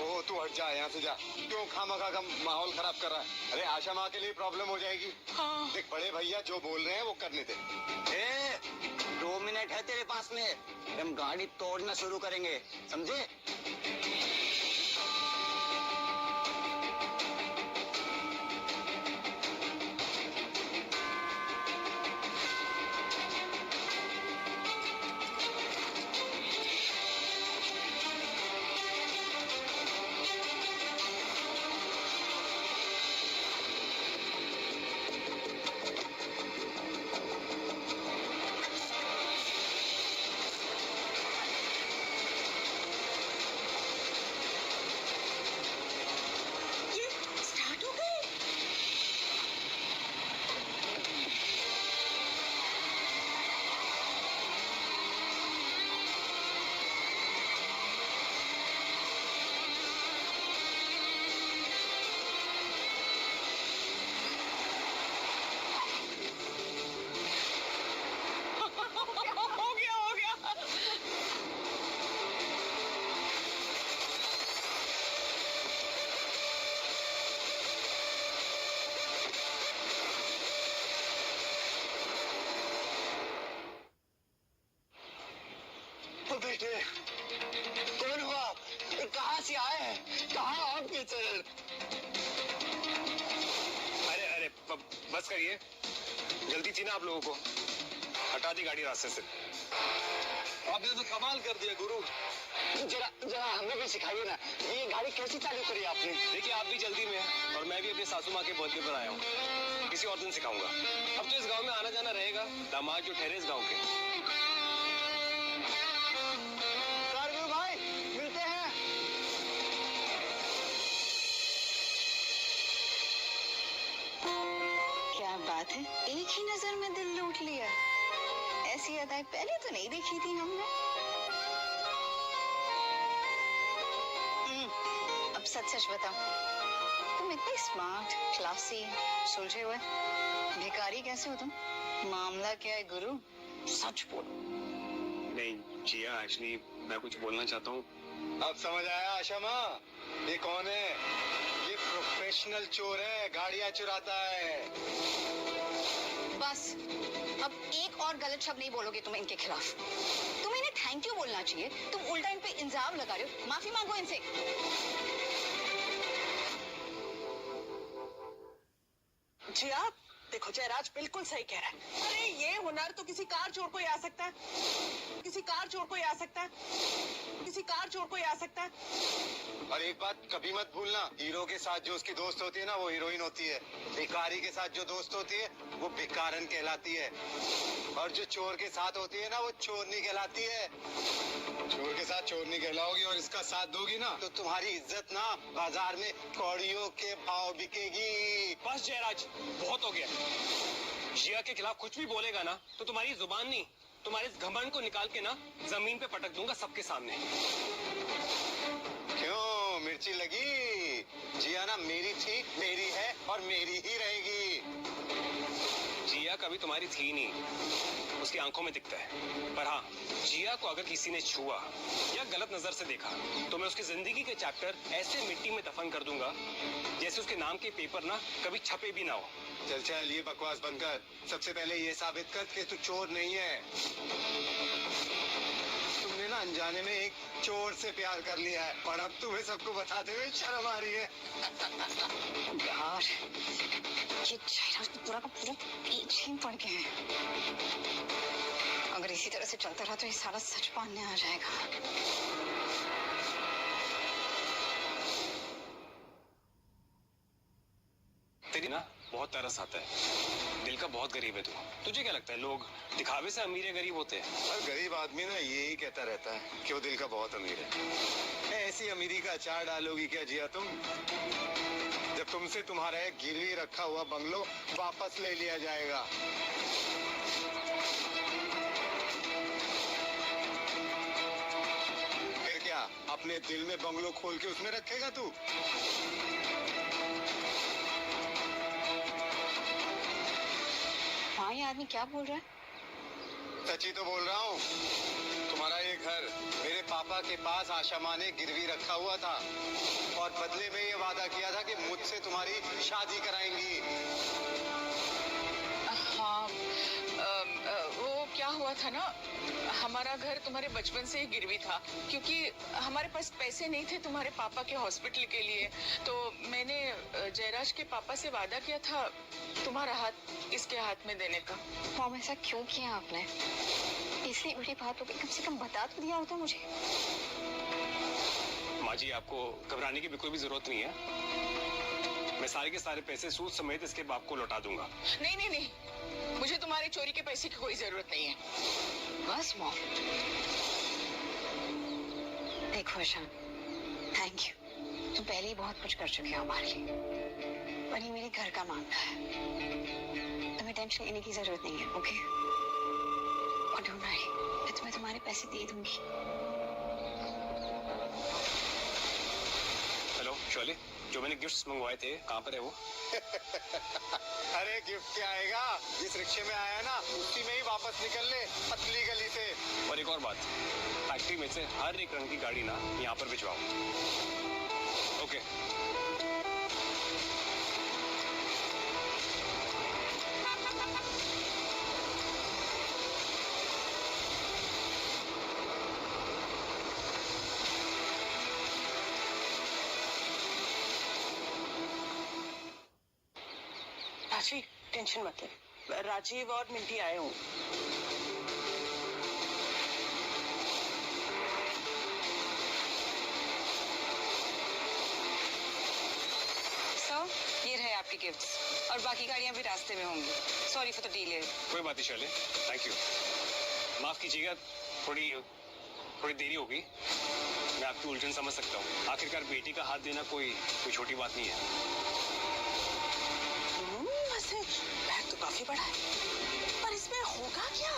ओ तू हट जा यहाँ से, जा। क्यों खामखा का माहौल खराब कर रहा है? अरे आशा माँ के लिए प्रॉब्लम हो जाएगी। हाँ। देख बड़े भैया जो बोल रहे हैं वो करने दे। 2 मिनट है तेरे पास में, हम गाड़ी तोड़ना शुरू करेंगे, समझे? बेटे कौन हो आप? कहाँ से आए हैं? कहाँ आपके सर? अरे अरे बस करिए। जल्दी थी ना आप लोगों को, हटा दी गाड़ी रास्ते से। आपने तो कमाल कर दिया गुरु। जरा जरा हमें भी सिखाइए ना, ये गाड़ी कैसी चालू करी आपने? देखिए आप भी जल्दी में हैं और मैं भी अपनी सासू माँ के बर्थडे पर आया हूँ। किसी और दिन सिखाऊंगा। अब तो इस गांव में आना जाना रहेगा, दामाद जो ठहरे इस गांव के। कारगिल भाई मिलते हैं। क्या बात है, एक ही नजर में दिल लूट लिया। ऐसी अदाएं पहले तो नहीं देखी थी हमने। अब सच सच बताओ, तुम इतने स्मार्ट, क्लासी, सुलझे हुए भिखारी कैसे हो तुम? मामला क्या है गुरु, सच बोलो। नहीं जिया, एक्चुअली मैं कुछ बोलना चाहता हूँ। अब समझ आया आशा माँ, ये कौन है? ये प्रोफेशनल चोर है, गाड़ियाँ चुराता है। बस अब एक और गलत शब्द नहीं बोलोगे तुम इनके खिलाफ। तुम्हें इन्हें थैंक यू बोलना चाहिए, तुम उल्टा इन पे इल्जाम लगा रहे हो। माफी मांगो इनसे। जी आप देखो, जयराज बिल्कुल सही कह रहा है। अरे ये हुनर तो किसी कार चोर को ही आ सकता है, किसी कार चोर को ही आ सकता है, किसी कार चोर को ही आ सकता है। और एक बात कभी मत भूलना, हीरो के साथ जो उसकी दोस्त होती है ना, वो हीरोइन होती है। भिखारी के साथ जो दोस्त होती है वो भिखारन कहलाती है, और जो चोर के साथ होती है ना, वो चोरनी कहलाती है। चोर के साथ चोरनी कहलाओगी और इसका साथ दोगी ना, तो तुम्हारी इज्जत ना बाजार में कौड़ियों के भाव बिकेगी। बस जयराज, बहुत हो गया। जिया के खिलाफ कुछ भी बोलेगा ना तो तुम्हारी जुबान नहीं, तुम्हारे इस घमंड को निकाल के ना जमीन पे पटक दूंगा सबके सामने। क्यों मिर्ची लगी? जिया ना मेरी थी, मेरी है और मेरी ही रहेगी। जिया कभी तुम्हारी थी नहीं, उसकी आंखों में दिखता है। पर हाँ, जिया को अगर किसी ने छुआ या गलत नजर से देखा तो मैं उसकी जिंदगी के चैप्टर ऐसे मिट्टी में दफन कर दूंगा जैसे उसके नाम के पेपर ना कभी छपे भी ना हो। चल चल ये बकवास बंद कर। सबसे पहले ये साबित कर कि तू चोर नहीं है। तुमने ना अनजाने में एक चोर से प्यार कर लिया है और अब तुम्हें सबको बताते हुए शर्म आ रही है। यार ये जयराज तो पूरा का पूरा पीछे ही पड़ गए हैं। अगर इसी तरह से चलता रहा तो ये सारा सच पाने आ जाएगा। तेरी ना बहुत तरस आता है, दिल का बहुत गरीब है तू। तुझे क्या लगता है लोग दिखावे से अमीर या गरीब होते हैं? हर गरीब आदमी ना यही कहता रहता है कि वो दिल का बहुत अमीर है। ऐसी अमीरी का अचार डालोगी क्या जिया तुम, जब तुमसे तुम्हारा एक गिरवी रखा हुआ बंगलो वापस ले लिया जाएगा? फिर क्या अपने दिल में बंगलो खोल के उसमें रखेगा तू? हाँ ये आदमी क्या बोल रहा है? सच्ची तो बोल रहा हूँ। तुम्हारा ये घर मेरे पापा के पास आशा माँ ने गिरवी रखा हुआ था और बदले में ये वादा किया था कि मुझसे तुम्हारी शादी कराएंगी। हाँ, वो क्या हुआ था ना, हमारा घर तुम्हारे बचपन से ही गिरवी था, क्योंकि हमारे पास पैसे नहीं थे तुम्हारे पापा के हॉस्पिटल के लिए। तो मैंने जयराज के पापा से वादा किया था तुम्हारा हाथ इसके हाथ में देने का। मॉम ऐसा क्यों किया आपने? इतनी बड़ी बात हो गई, कम से कम बता तो दिया होता मुझे। माँ जी आपको घबराने की भी कोई भी जरूरत नहीं है। मैं सारे के सारे पैसे सूद समेत इसके बाप को लौटा दूंगा। नहीं नहीं नहीं, मुझे तुम्हारी चोरी के पैसे की कोई जरूरत नहीं है। बस मॉम। देखो ईशान, थैंक यू, तुम पहले ही बहुत कुछ कर चुके हो हमारे लिए, पर ये मेरे घर का मामला है, तुम्हें टेंशन लेने की जरूरत नहीं है। ओके, और डोंट वरी, मैं तुम्हें तुम्हारे पैसे दे दूंगी। हेलो शोले, जो मैंने गिफ्ट्स मंगवाए थे कहाँ पर है वो? अरे गिफ्ट क्या आएगा, जिस रिक्शे में आया ना उसी में ही वापस निकल ले, पतली गली से। और एक और बात, फैक्ट्री में से हर एक रंग की गाड़ी ना यहाँ पर भिजवाओ। ओके। राशि टेंशन मत ले, राजीव और मिंटी आए हूँ। सर, ये रहे आपके गिफ्ट्स और बाकी गाड़ियाँ भी रास्ते में होंगी। Sorry for the delay. कोई बात नहीं शैले, थैंक यू। माफ कीजिएगा, थोड़ी देरी हो गई। मैं आपकी उलझन समझ सकता हूँ। आखिरकार बेटी का हाथ देना कोई छोटी बात नहीं है। वैसे बैग तो काफी बड़ा है, पर इसमें होगा क्या?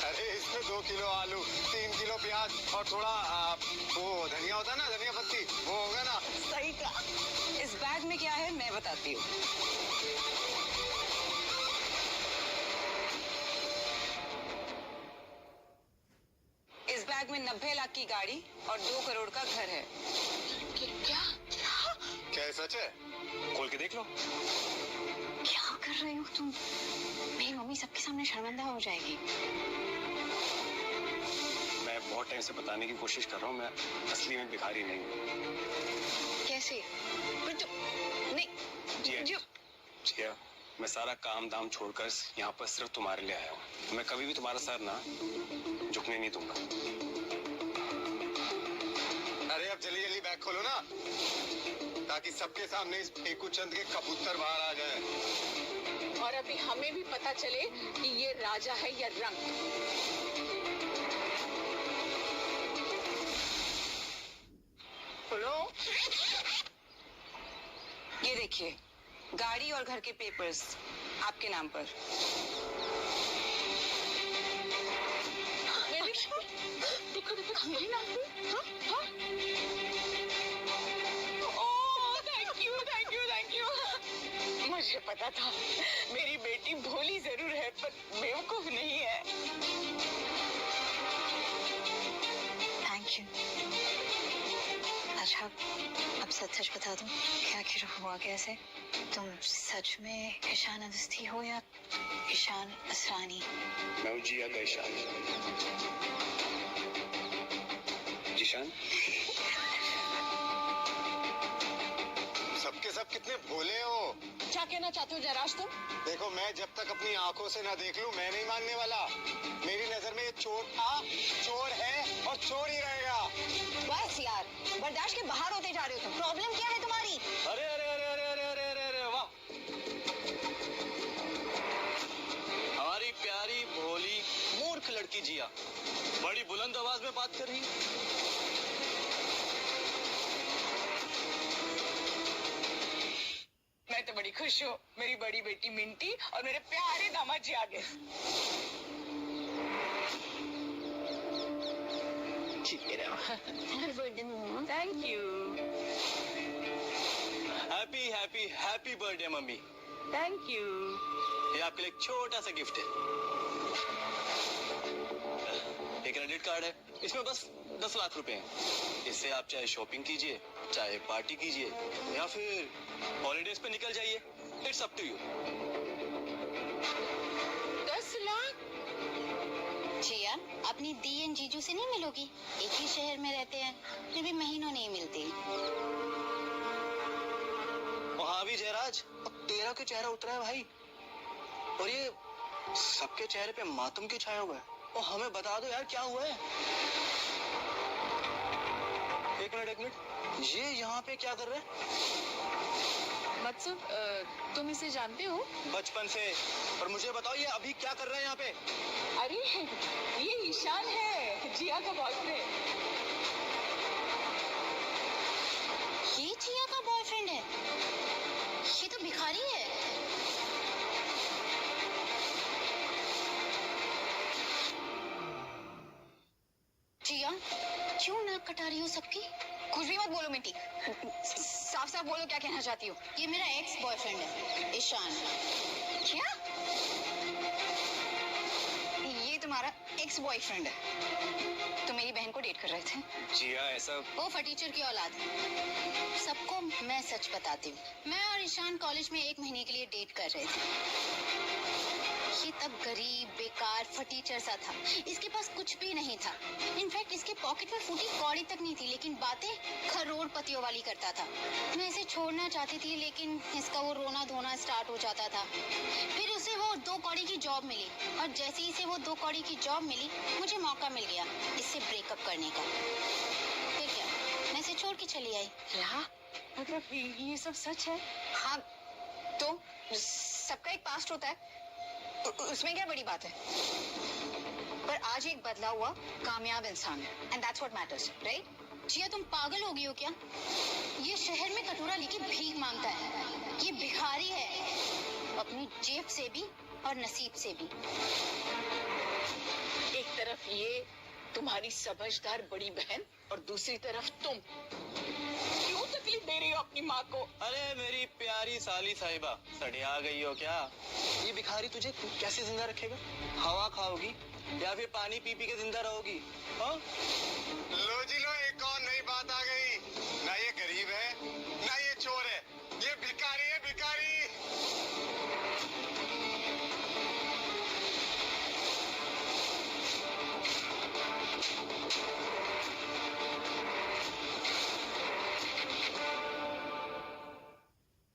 अरे इसमें 2 किलो आलू, 3 किलो प्याज और थोड़ा वो धनिया होता है ना, धनिया पत्ती, वो होगा ना। सही कहा। इस बैग में क्या है मैं बताती हूँ। इस बैग में 90 लाख की गाड़ी और 2 करोड़ का घर है। क्या? क्या ये सच है? खोल के देख लो। क्या कर रहे हो तुम? मेरी मम्मी सबके सामने शर्मिंदा हो जाएगी। मैं बहुत टाइम से बताने की कोशिश कर रहा हूँ, मैं असली में भिखारी नहीं हूँ। कैसे? पर तुम नहीं जो जिया, मैं सारा काम दाम छोड़कर यहाँ पर सिर्फ तुम्हारे लिए आया हूँ। मैं कभी भी तुम्हारा सर ना झुकने नहीं दूंगा। अरे अब जल्दी जल्दी बैग खोलो ना, ताकि सबके सामने इस फेकू चंद के कबूतर बाहर आ जाए। और अभी हमें भी पता चले कि ये राजा है या रंग। बोलो। ये देखिए, गाड़ी और घर के पेपर्स आपके नाम पर। देखो देखो मेरे नाम पे। हाँ हाँ। Oh thank you thank you thank you. मुझे पता था मेरी बेटी भोली जरूर है पर बेवकूफ नहीं है। Thank you. अच्छा, अब सच सच बता दूं, क्या आखिर हुआ कैसे? तुम सच में ईशान अवस्थी हो या ईशान असरानी? मैं हूँ जिया का ईशान। जीशान, सबके सब कितने भोले हो। क्या कहना चाहते हो जयराज तुम? देखो, मैं जब तक अपनी आंखों से ना देख लूं, मैं नहीं मानने वाला। मेरी नजर में ये चोर था, चोर है और चोर ही रहेगा। बस यार, बर्दाश्त के बाहर होते जा रहे हो तुम। प्रॉब्लम क्या है तुम्हारी? अरे अरे अरे अरे अरे अरे अरे अरे वाह, हमारी प्यारी भोली मूर्ख लड़की जिया बड़ी बुलंद आवाज में बात कर रही। मैं तो बड़ी खुश हूँ, मेरी बड़ी बेटी मिंटी और मेरे प्यारे दामाद जी आ गए। Thank you. Happy happy happy birthday mummy. Thank you. ये आपके लिए एक छोटा सा गिफ्ट है। एक क्रेडिट कार्ड है, इसमें बस 10 लाख रुपए हैं। इससे आप चाहे शॉपिंग कीजिए, चाहे पार्टी कीजिए या फिर हॉलीडेज पे निकल जाइए। It's up to you. 10 lakh? Jiya, अपनी दी एंड जीजू से नहीं मिलोगी? एक ही शहर में रहते हैं, फिर भी महीनों नहीं मिलती। वहाँ भी जयराज, अब तेरा क्यों चेहरा उतरा है भाई? और ये सबके चेहरे पे मातम क्यों छाया हुआ है? और हमें बता दो यार, क्या हुआ है? एक मिनट, ये यहाँ पे क्या कर रहे हैं? मतलब तुम इसे जानते हो? बचपन से। और मुझे बताओ, ये अभी क्या कर रहे हैं यहाँ पे? अरे ये ईशान है, जिया का बॉयफ्रेंड। ये जिया का बॉयफ्रेंड है? ये तो भिखारी है। जिया, क्यों नाक कटा रही हो सबकी? कुछ भी मत बोलो मिंटी। साफ साफ बोलो, क्या कहना चाहती हो? ये मेरा एक्स बॉयफ्रेंड है, ईशान। क्या? ये तुम्हारा एक्स बॉयफ्रेंड है? तो मेरी बहन को डेट कर रहे थे? जिया, ऐसा वो फटीचर की औलाद है। सबको मैं सच बताती हूँ। मैं और ईशान कॉलेज में 1 महीने के लिए डेट कर रहे थे। ये तब गरीब, बेकार, फटीचर सा था। इसके पास कुछ भी नहीं था। इनफैक्ट इसके पॉकेट में फूटी कौड़ी तक नहीं थी, लेकिन बातें करोड़पतियों वाली करता था। मैं इसे छोड़ना चाहती थी, लेकिन इसका वो रोना धोना स्टार्ट हो जाता था। फिर उसे वो 2 कौड़ी की जॉब मिली, और जैसे ही इसे वो 2 कौड़ी की जॉब मिली, मुझे मौका मिल गया इससे ब्रेकअप करने का। फिर क्या, मैं इसे छोड़ के चली आई। क्या मतलब ये सब सच है? हाँ, तो सबका एक पास्ट होता है, उसमें क्या बड़ी बात है? पर आज एक बदला हुआ कामयाब इंसान है, and that's what matters, right? Jiya, तुम पागल हो गई हो क्या? ये शहर में कटोरा लेके भीख मांगता है। ये भिखारी है, अपनी जेब से भी और नसीब से भी। एक तरफ ये तुम्हारी समझदार बड़ी बहन और दूसरी तरफ तुम। क्यों तकलीफ दे रही हो अपनी माँ को? अरे मेरी प्यारी साली साहिबा, सड़िया गई हो क्या? ये भिखारी तुझे कैसे जिंदा रखेगा? हवा खाओगी या फिर पानी पी पी के जिंदा रहोगी? हाँ? लो जी लो, एक और नई बात आ गई। ना ये गरीब है ना ये चोर है, ये भिखारी है, भिखारी।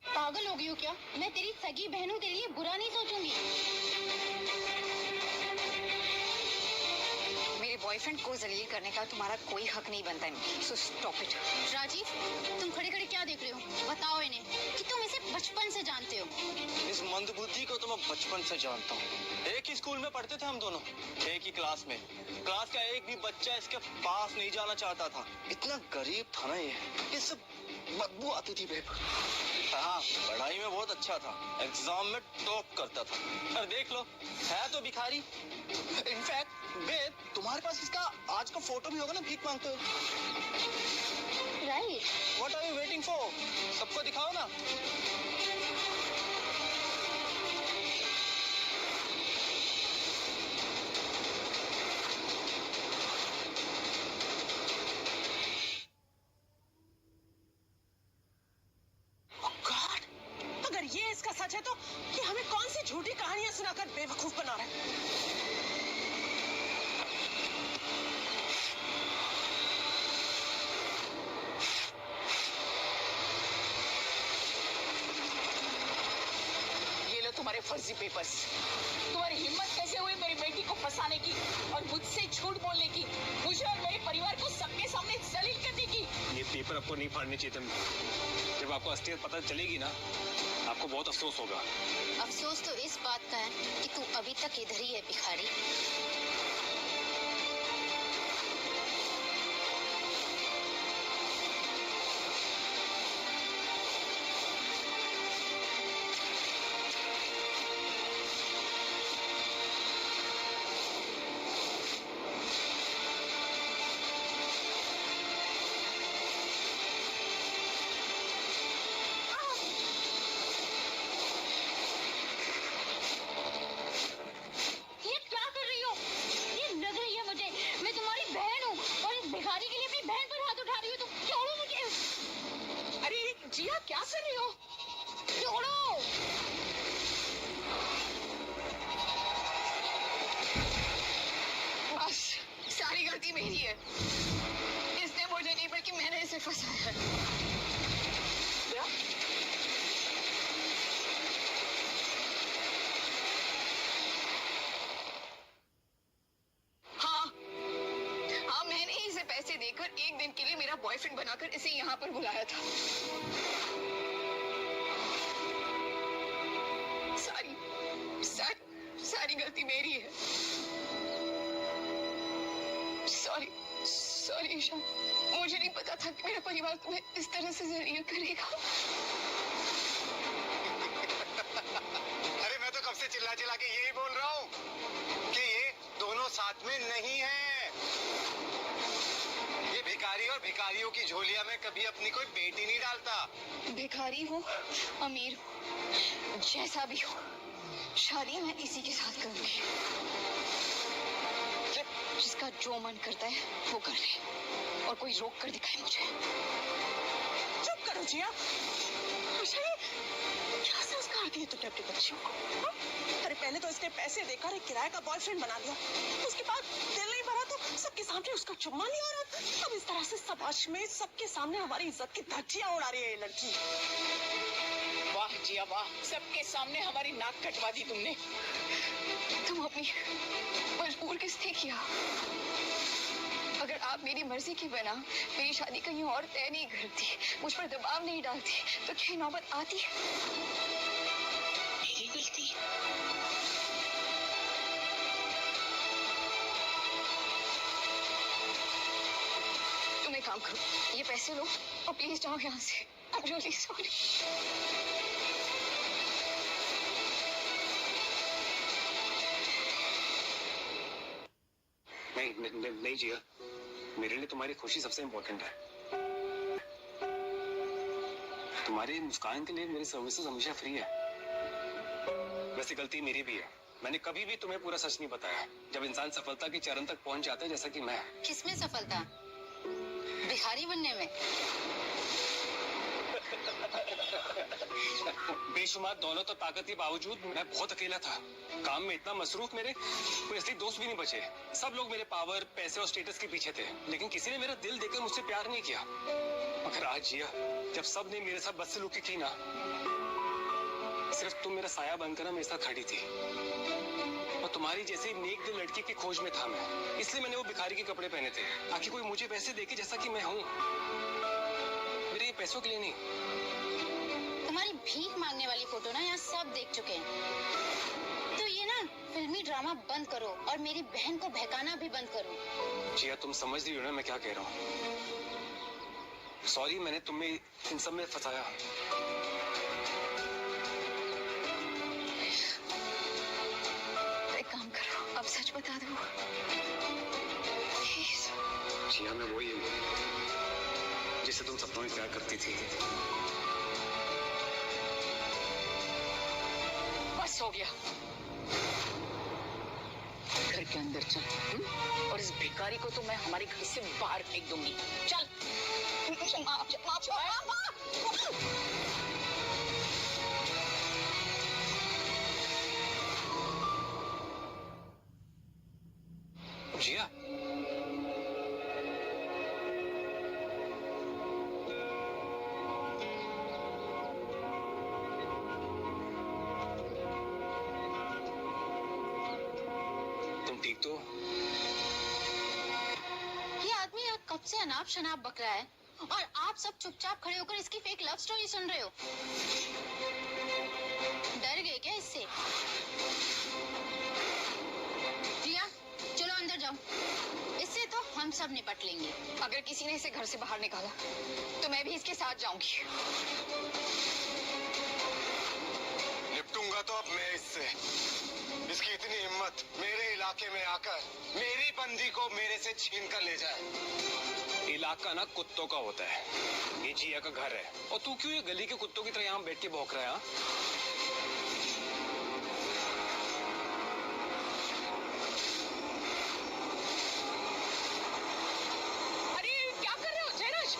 पागल हो गई हो क्या? मैं तेरी सगी बहन हूँ, तेरे लिए बुरा नहीं सोचूंगी। मेरे बॉयफ्रेंड को जलील करने का तुम्हारा कोई हक नहीं बनता है, सो स्टॉप इट। राजीव, तुम खड़े खड़े क्या देख रहे हो? बताओ इन्हें कि तुम इसे बचपन से जानते हो। इस मंदबुद्धि को तो मैं बचपन से जानता हूँ। एक ही स्कूल में पढ़ते थे हम दोनों, एक ही क्लास में। क्लास का एक भी बच्चा इसके पास नहीं जाना चाहता था। इतना गरीब था ना ये सब बदबू आती थी बेब। हाँ, पढ़ाई में बहुत अच्छा था, एग्जाम में टॉप करता था। और देख लो, है तो भिखारी। इनफैक्ट बेब, तुम्हारे पास इसका आज का फोटो भी होगा ना भीख मांगते हुए। Right. What are you waiting for? सबको दिखाओ ना। गॉड, अगर ये इसका सच है तो ये हमें कौन सी झूठी कहानियां सुनाकर बेवकूफ बना रहा है? ये लो तुम्हारे फर्जी पेपर्स। तुम्हारी हिम्मत कैसे हुई मेरी बेटी को फंसाने की और मुझसे झूठ बोलने की, मुझे और मेरे परिवार को सबके सामने जलील करने की? ये पेपर आपको नहीं फाड़ने चाहिए थे। जब आपको असलियत पता चलेगी ना, आपको बहुत अफसोस होगा। अफसोस तो इस बात का है कि तू अभी तक इधर ही है भिखारी। ये क्या कर रही हो? ये लग रही है मुझे मैं तुम्हारी बहन हूँ, और इस भिखारी के लिए अपनी बहन पर हाथ उठा रही हो। तुम छोड़ो मुझे। अरे जिया, क्या कर रही हो? छोड़ो। बस, सारी गलती मेरी है। इसने मुझे नहीं, बल्कि मैंने इसे फंसाया है। हाँ, मैंने इसे पैसे देकर एक दिन के लिए मेरा बॉयफ्रेंड बनाकर इसे यहाँ पर बुलाया था। सारी गलती मेरी है। सॉरी ईशा, मुझे नहीं पता था कि मेरा परिवार तुम्हें इस तरह से जलील करेगा। अरे मैं तो कब से चिल्ला चिल्ला के यही बोल रहा हूँ कि ये दोनों साथ में नहीं है। ये भिखारी और भिखारियों की झोलिया में कभी अपनी कोई बेटी नहीं डालता। भिखारी हो, अमीर हो, जैसा भी हो, शादी मैं इसी के साथ करूंगी। जिसका जो मन करता है वो कर ले, और कोई रोक कर दिखाए मुझे। चुप करो जिया। मुझे क्या संस्कार दी है तुमने अपनी बच्चियों को? हाँ? अरे पहले तो इसने पैसे देकर एक किराए का बॉयफ्रेंड बना लिया, उसके बाद दिल नहीं भरा तो सबके सामने उसका चुम्मा लिया, और अब इस तरह से समाज में सबके सामने हमारी इज्जत की धज्जियां उड़ा रही है ये लड़की। वाह जिया वाह, सबके सामने हमारी नाक कटवा दी तुमने। तुम अपनी मजबूर किसने किया? अगर आप मेरी मर्जी की बना मेरी शादी कहीं और तय नहीं करती, मुझ पर दबाव नहीं डालती, तो क्या नौबत आती? मेरी गलती? तुम एक काम करो, ये पैसे लो और प्लीज जाओ यहाँ से। I'm really sorry. नहीं जिया, मेरे लिए तुम्हारी खुशी सबसे इम्पोर्टेंट है। तुम्हारी मुस्कान के लिए मेरी सर्विसेज हमेशा फ्री है। वैसे गलती मेरी भी है, मैंने कभी भी तुम्हें पूरा सच नहीं बताया। जब इंसान सफलता के चरण तक पहुंच जाता है, जैसा कि मैं। किसमें सफलता? भिखारी बनने में? बेशुमार दौलत और ताकत के बावजूद मैं बहुत अकेला था। काम में इतना मसरूफ, मेरे कोई असली दोस्त भी नहीं बचे। सब लोग मेरे पावर, पैसे और स्टेटस के पीछे थे, लेकिन किसी ने मेरा दिल देकर मुझसे प्यार नहीं किया। मगर आज जिया, जब सब ने मेरे साथ बदसलूकी की ना, सिर्फ तुम मेरा साया बनकर मेरे साथ खड़ी थी। और तुम्हारी जैसी नेक दिल लड़की की खोज में था मैं, इसलिए मैंने वो भिखारी के कपड़े पहने थे, ताकि कोई मुझे वैसे देखे जैसा कि मैं हूँ। मेरे पैसों के लिए नहीं। तुम्हारी भीख मांगने वाली फोटो ना यहाँ सब देख चुके हैं। तो ये ना फिल्मी ड्रामा बंद करो और मेरी बहन को बहकाना भी बंद करो। जिया, तुम समझ रही हो ना मैं क्या कह रहा हूँ? सॉरी, मैंने तुम्हें इन सब में फंसाया। एक काम करो, अब सच बता दो प्लीज। जिया, मैं वही हूँ जिसे तुम सपनों में प्यार करती थी। बस हो गया, घर के अंदर चल। और इस भिखारी को तो मैं हमारे घर से बाहर फेंक दूंगी। चल। जिया, तुम ठीक तो? ये आदमी यहाँ कब से अनाप शनाप बक रहा है और आप सब चुपचाप खड़े होकर इसकी फेक लव स्टोरी सुन रहे हो। डर गए क्या इससे? जिया, चलो अंदर जाओ, इससे तो हम सब निपट लेंगे। अगर किसी ने इसे घर से बाहर निकाला तो मैं भी इसके साथ जाऊंगी। निपटूंगा तो अब मैं इससे। इसकी इतनी हिम्मत मेरे इलाके में आकर मेरी बंदी को मेरे से छीन कर ले जाए। इलाका ना कुत्तों का होता है, ये जिया का घर है। और तू क्यों ये गली के कुत्तों की तरह यहाँ बैठ के भौंक रहा है? हाँ? अरे क्या कर रहे हो जयराज?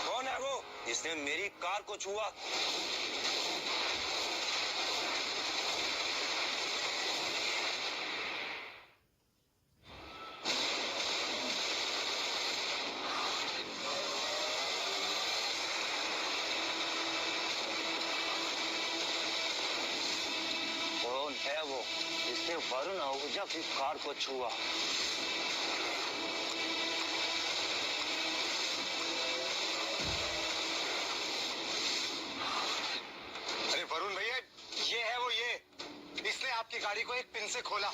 कौन है वो जिसने मेरी कार को छुआ? कौन है वो जिसने वरुण आहूजा की कार को छुआ? अरे वरुण भैया, ये है वो। ये इसने आपकी गाड़ी को एक पिन से खोला,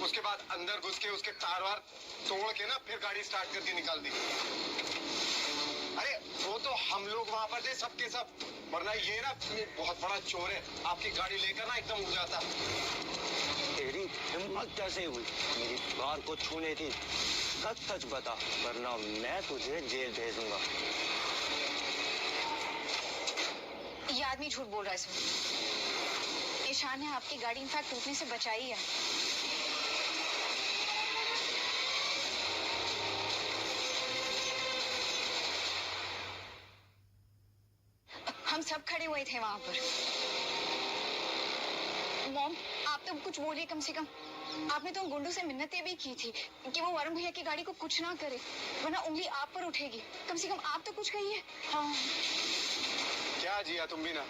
उसके बाद अंदर घुस के उसके तार वार तोड़ के ना फिर गाड़ी स्टार्ट करके निकाल दी। अरे वो तो हम लोग वहां पर थे सबके सब, वरना ये ना ये बहुत बड़ा चोर है, आपकी गाड़ी लेकर ना एकदम उड़ जाता। तेरी हिम्मत कैसे हुई मेरी कार को छूने की? सच सच बता, वरना मैं तुझे जेल भेजूंगा। ये आदमी झूठ बोल रहा है इसमें। ईशान ने आपकी गाड़ी इनफैक्ट टूटने से बचाई है। हम हम सब खड़े हुए थे वहां पर। मॉम, आप तो कुछ बोलिए कम से कम। आपने तो उन गुंडों से मिन्नतें भी की थी कि वो वरुण भैया की गाड़ी को कुछ ना करे, वरना उंगली आप पर उठेगी। कम से कम आप तो कुछ कहिए। हाँ। क्या जिया तुम भी ना,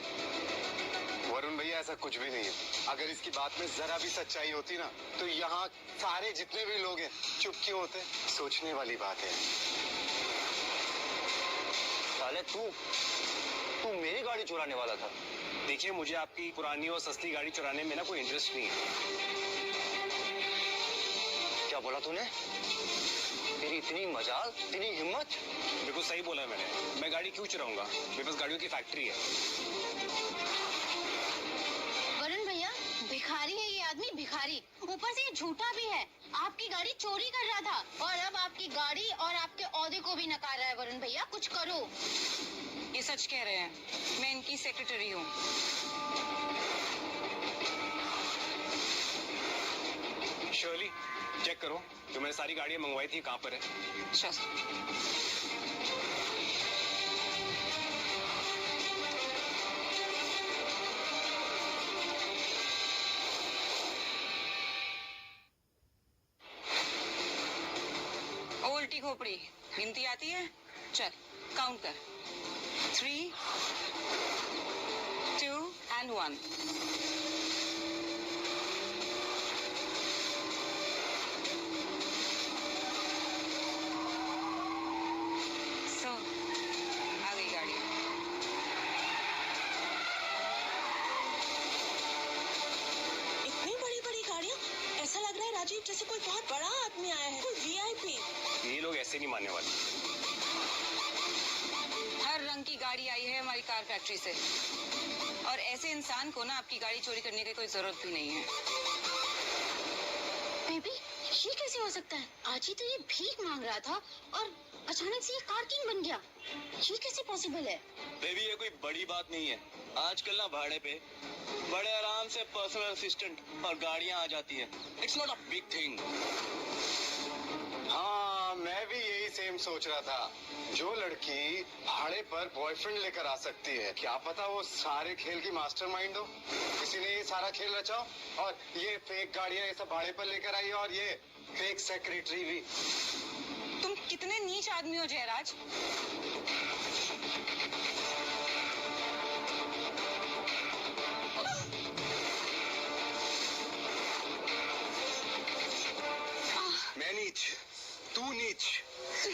वरुण भैया ऐसा कुछ भी नहीं है। अगर इसकी बात में जरा भी सच्चाई होती ना तो यहाँ सारे जितने भी लोग हैं चुप क्यों होते? सोचने वाली बात है। साले तू मेरी गाड़ी चुराने वाला था। देखिए, मुझे आपकी पुरानी और सस्ती गाड़ी चुराने में ना कोई इंटरेस्ट नहीं है। क्या बोला तूने? तेरी इतनी मजाल, इतनी हिम्मत? बिल्कुल सही बोला मैंने। मैं गाड़ी क्यों चुराऊंगा? मेरे पास गाड़ियों की फैक्ट्री है। वरुण भैया, भिखारी है ये आदमी, भिखारी। ऊपर से ये झूठा भी है। आपकी गाड़ी चोरी कर रहा था और अब आपकी गाड़ी और आपके ओहदे को भी नकार रहा है। वरुण भैया, कुछ करो। ये सच कह रहे हैं। मैं इनकी सेक्रेटरी हूँ। शर्ली, चेक करो जो मैंने सारी गाड़ियां मंगवाई थी कहाँ पर है। उल्टी खोपड़ी, गिनती आती है? चल काउंट कर। 3, 2 and 1। आ गई गाड़ी। इतनी बड़ी बड़ी गाड़ियाँ, ऐसा लग रहा है राजीव जैसे कोई बहुत बड़ा आदमी आया है, कोई वीआईपी। ये लोग ऐसे नहीं मानने वाले। हर रंग की गाड़ी आई है हमारी कार फैक्ट्री से, और ऐसे इंसान को ना आपकी गाड़ी चोरी करने की कोई जरूरत भी नहीं है। बेबी, ये कैसे हो सकता है? आज ही तो ये भीख मांग रहा था और अचानक से ये कार किंग बन गया। ये कैसे पॉसिबल है? बेबी, ये कोई बड़ी बात नहीं है। आजकल ना भाड़े पे बड़े आराम से पर्सनल असिस्टेंट और गाड़ियां आ जाती है। It's not a big thing. हाँ, मैं भी यही सेम सोच रहा था। जो लड़की भाड़े पर बॉयफ्रेंड लेकर आ सकती है, क्या पता वो सारे खेल की मास्टरमाइंड हो। किसी ने ये सारा खेल रचा हो और ये फेक गाड़ियां ये सब भाड़े पर लेकर आई और ये फेक सेक्रेटरी भी। तुम कितने नीच आदमी हो जयराज। मैं नीच, तू नीच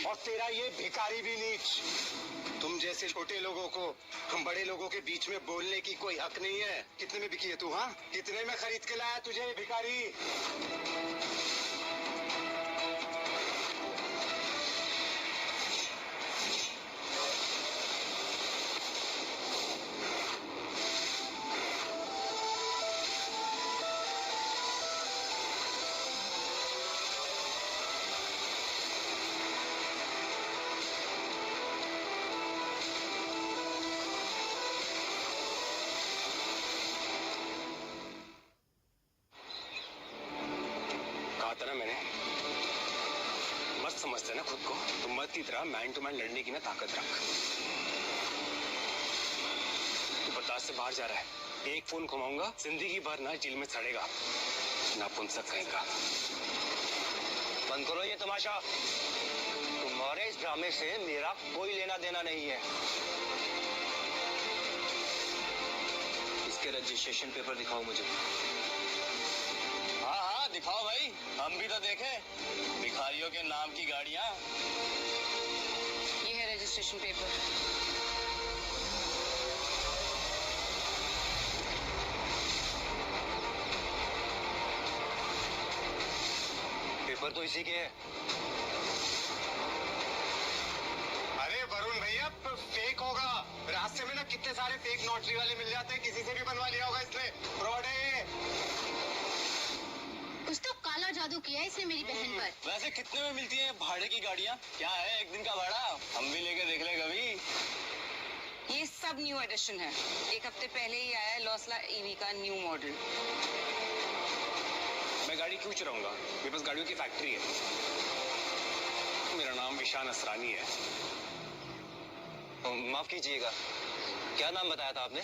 और तेरा ये भिखारी भी नीच। तुम जैसे छोटे लोगों को हम बड़े लोगों के बीच में बोलने की कोई हक नहीं है। कितने में बिकी है तू? हाँ, कितने में खरीद के लाया तुझे ये भिखारी? ना मैंने, मस्त समझते ना खुद को तो मत की तरह मैन टू मैन लड़ने की ना ताकत रख। तू बर्दाश्त से बाहर जा रहा है। एक फोन घुमाऊंगा, जिंदगी भर ना जेल में सड़ेगा, नापुंसक कहेगा। बंद करो ये तमाशा। तुम्हारे इस ड्रामे से मेरा कोई लेना देना नहीं है। इसके रजिस्ट्रेशन पेपर दिखाओ मुझे। हाँ हाँ दिखाओ भाई, हम भी तो देखें भिखारियों के नाम की गाड़ियां। ये है रजिस्ट्रेशन पेपर। पेपर तो इसी के है। अरे वरुण भैया, फेक होगा। रास्ते में ना कितने सारे फेक नोटरी वाले मिल जाते हैं, किसी से भी बनवा लिया होगा इसने। फ्रॉड है। कुछ तो काला जादू किया है इसने मेरी बहन पर। वैसे कितने में मिलती हैं भाड़े की गाड़ियां? क्या है एक दिन का भाड़ा? हम भी लेके देख ले कभी। ये सब न्यू एडिशन है। एक हफ्ते पहले ही आया है लॉसला ईवी का न्यू मॉडल। मैं गाड़ी क्यों चुराऊंगा? मेरे पास गाड़ियों की फैक्ट्री है। मेरा नाम ईशान असरानी है। माफ कीजिएगा, क्या नाम बताया था आपने?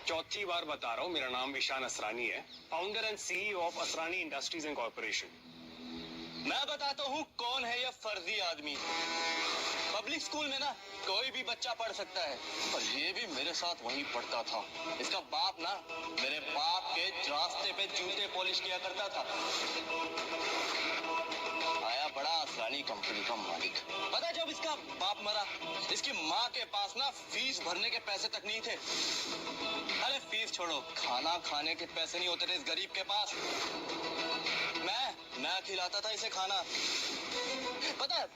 चौथी बार बता रहा हूँ, मेरा नाम ईशान असरानी है, founder and CEO of Asrani industries and corporation. मैं बताता हूँ कौन है यह फर्जी आदमी। पब्लिक स्कूल में ना कोई भी बच्चा पढ़ सकता है, और ये भी मेरे साथ वहीं पढ़ता था। इसका बाप ना मेरे बाप के रास्ते पे जूते पॉलिश किया करता था। आया बड़ा असरानी कंपनी का मालिक। पता जब इसका बाप मरा, इसकी माँ के पास ना फीस भरने के पैसे तक नहीं थे। अरे फीस छोड़ो, खाना खाने के पैसे नहीं होते थे इस गरीब के पास। मैं खिलाता था इसे खाना। पता है,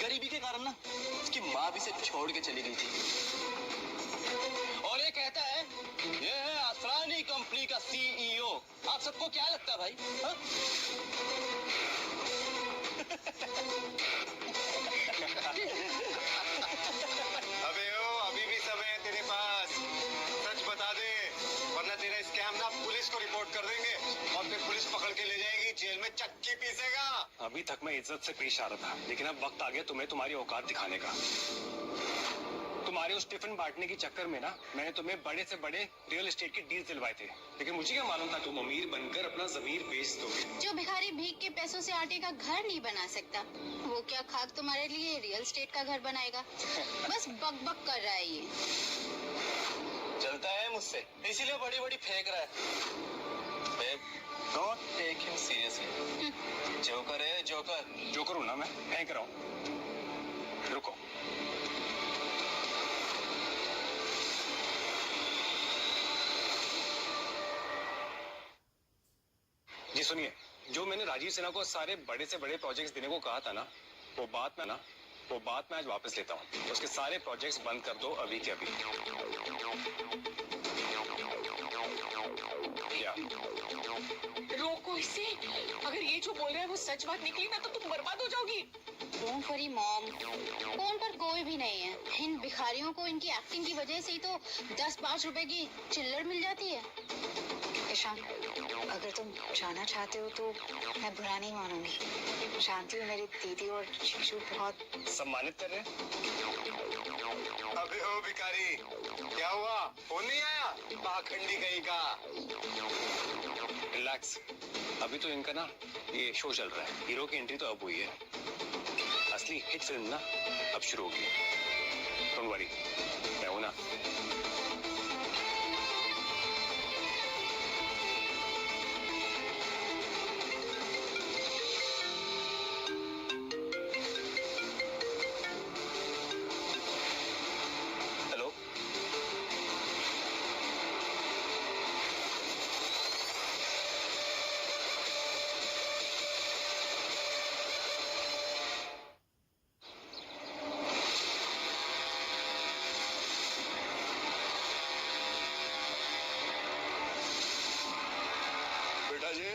गरीबी के कारण ना इसकी माँ भी इसे छोड़ के चली गई थी। और ये कहता है ये है असरानी कंपनी का सीईओ। आप सबको क्या लगता है भाई? हा? अबे ओ, अभी भी समय है तेरे पास। सच बता दे, वरना तेरा स्कैम ना पुलिस को रिपोर्ट कर देंगे और फिर पुलिस पकड़ के ले जाएगी, जेल में चक्की पीसेगा। अभी तक मैं इज्जत से पेश आ रहा था, लेकिन अब वक्त आ गया तुम्हें तुम्हारी औकात दिखाने का। तुम्हारे उस टिफिन बांटने के चक्कर में ना मैंने तुम्हें बड़े से बड़े रियल एस्टेट के डील दिलवाए थे, लेकिन मुझे क्या मालूम था तुम अमीर बनकर अपना जमीर बेच दोगे। जो भिखारी भीख के पैसों से आटे का घर नहीं बना सकता, वो क्या खाक तुम्हारे लिए रियल एस्टेट का घर बनाएगा? बस बक बक कर रहा है ये। चलता है मुझसे, इसीलिए बड़ी बड़ी फेंक रहा है। Don't take him seriously. Joker है जोकर। जोकर हूं ना मैं, फेंक रहा हूँ। रुको, जी सुनिए, जो मैंने राजीव सिन्हा को सारे बड़े से बड़े प्रोजेक्ट्स देने को कहा था ना, वो बात मैं आज वापस लेता हूँ। उसके सारे प्रोजेक्ट्स बंद कर दो अभी के अभी। क्या? रोको इसे। अगर ये जो बोल रहा है वो सच बात निकली ना तो तुम बर्बाद हो जाओगी। डोंट वरी मॉम, फोन पर कोई भी नहीं है। इन भिखारियों को इनकी एक्टिंग की वजह से ही तो 10-5 रुपए की चिल्लर मिल जाती है। ईशान, अगर तुम जाना चाहते हो तो मैं बुरा नहीं मानूंगी। जानती हूँ मेरी दीदी और शिशु बहुत सम्मानित कर रहे हैं। अबे ओ भिखारी, क्या हुआ? फोन नहीं आया? पाखंडी कहीं का। रिलैक्स, अभी तो इनका ना ये शो चल रहा है। हीरो की एंट्री तो अब हुई है, असली हिट फिल्म ना अब शुरू होगी। डोंट वरी, मैं हूं ना। हेलो, बेटा जी,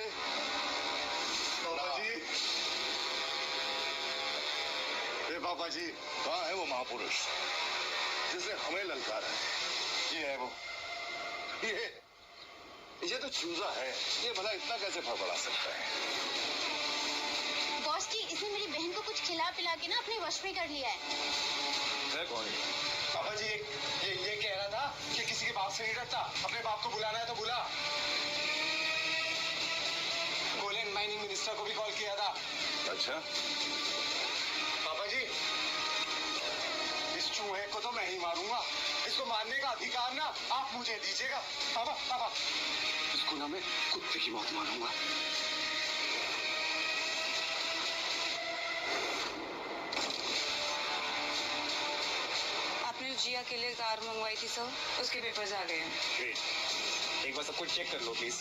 पापा जी, पापा जी, कहाँ है वो महापुरुष जिसे हमें ललकारा है? ये है वो। ये तो चूजा है, ये भला इतना कैसे फड़फड़ा सकता है? बॉस जी, इसने मेरी बहन को कुछ खिला पिला के ना अपने वश में कर लिया है। कौन है? पापा जी, ये कह रहा था कि किसी के बाप से नहीं डरता, अपने बाप को बुलाना है तो बुला। गोलैंड माइनिंग मिनिस्टर को भी कॉल किया था। अच्छा, पापा जी, इस चूहे को तो मैं ही मारूंगा। इसको मारने का अधिकार ना आप मुझे दीजिएगा। पापा पापा, इसको ना मैं कुत्ते की मौत मारूंगा। आपने जिया के लिए कार मंगवाई थी सर, उसके पेपर्स आ गए हैं। ग्रेट, एक बार सब कुछ चेक कर लो प्लीज।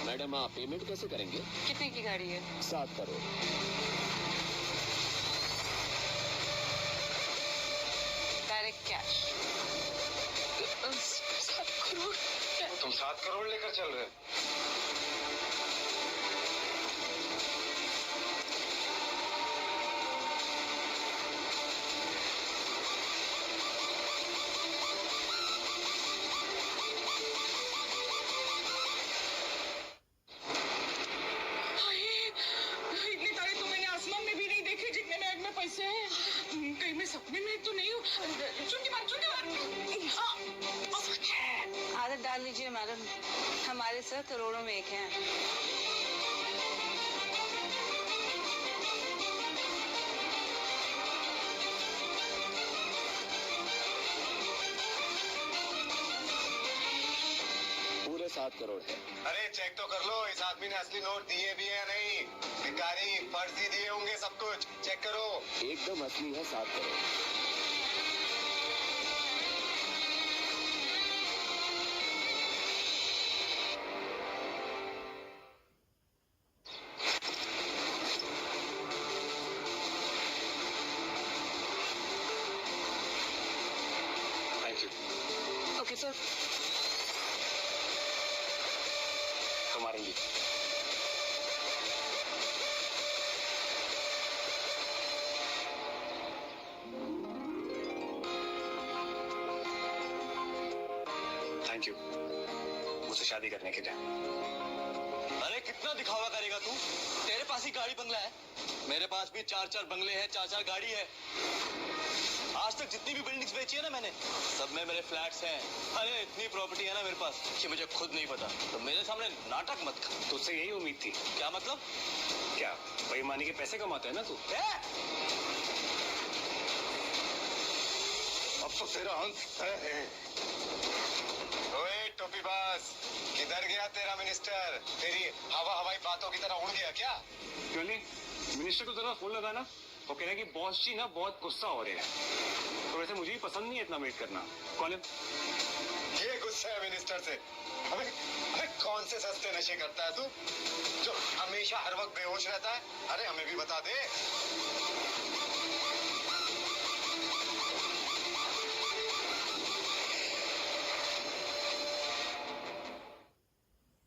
मैडम, आप पेमेंट कैसे करेंगे? कितने की गाड़ी है? 7 करोड़। Direct cash. 7 करोड़? तुम 7 करोड़ लेकर चल रहे हो? मान लीजिए मैडम, हमारे सर करोड़ों में एक हैं। पूरे 7 करोड़ है। अरे चेक तो कर लो, इस आदमी ने असली नोट दिए भी है नहीं, भिखारी फर्जी दिए होंगे सब कुछ, चेक करो। एकदम असली है 7 crore. Thank you. Okay sir. तुम्हारे लिए। थैंक यू मुझसे शादी करने के लिए। अरे कितना दिखावा करेगा तू? तेरे पास ही गाड़ी बंगला है, मेरे पास भी 4-4 बंगले हैं, 4-4 गाड़ी है। आज तक जितनी भी बिल्डिंग्स बेची है ना मैंने, सब में मेरे फ्लैट्स हैं। अरे इतनी प्रॉपर्टी है ना मेरे पास कि मुझे खुद नहीं पता। तो मेरे सामने नाटक मत कर। तुझसे यही उम्मीद थी। क्या मतलब? क्या बेईमानी के पैसे कमाते हैं ना तू? अब तो तेरा अंत तय है। ओए टोपीबाज, किधर गया तेरा मिनिस्टर? तेरी हवाई बातों की तरह उड़ गया क्या? क्यों नहीं? मिनिस्टर को जरा फोन लगाना, वो कह रहे हैं कि बॉस जी ना बहुत गुस्सा हो रहे हैं। तो वैसे मुझे भी पसंद नहीं है इतना वेट करना। कौन है? ये गुस्सा है मिनिस्टर से। अबे कौन से सस्ते नशे करता है तू, जो हमेशा हर वक्त बेहोश रहता है? अरे हमें भी बता दे।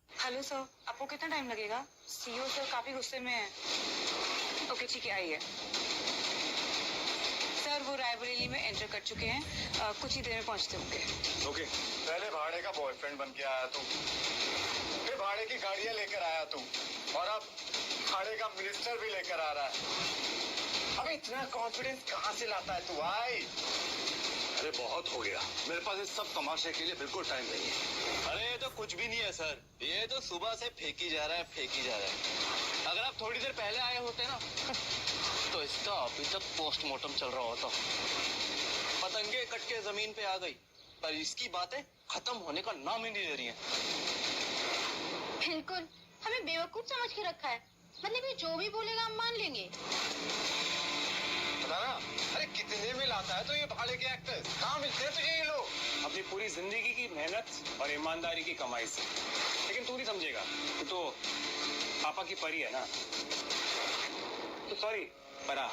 हेलो सर, आपको कितना टाइम लगेगा? सीईओ सर काफी गुस्से में है। ओके ठीक है, आइए। सर वो रायबरेली में एंटर कर चुके हैं, कुछ ही देर में पहुंचते होंगे। ओके। पहले भाड़े का बॉयफ्रेंड बन के आया तू, फिर भाड़े की गाड़ियां लेकर आया तू, और अब भाड़े का मिनिस्टर भी लेकर आ रहा है। अब इतना कॉन्फिडेंस कहाँ से लाता है तू भाई? अरे बहुत हो गया, मेरे पास इस सब तमाशे के लिए बिल्कुल टाइम नहीं है। अरे ये तो कुछ भी नहीं है सर, ये तो सुबह से फेंकी जा रहा है, फेंकी जा रहा है। अगर आप थोड़ी देर पहले आए होते ना तो इसका अभी तक पोस्टमार्टम चल रहा होता। पतंगे कट के जमीन पे आ गई, पर इसकी बातें खत्म होने का नाम ही नहीं ले रही हैं। बिल्कुल, हमें बेवकूफ समझ के रखा है। मतलब ये जो भी बोलेगा हम मान लेंगे। पता ना, अरे कितने में लाता है तो ये भाड़े के एक्टर्स? कहाँ मिलते हैं तुझे ये लोग? अपनी पूरी जिंदगी की मेहनत और ईमानदारी की कमाई से। लेकिन तू नहीं समझेगा, तू तो पापा की परी है ना। तो सॉरी परा।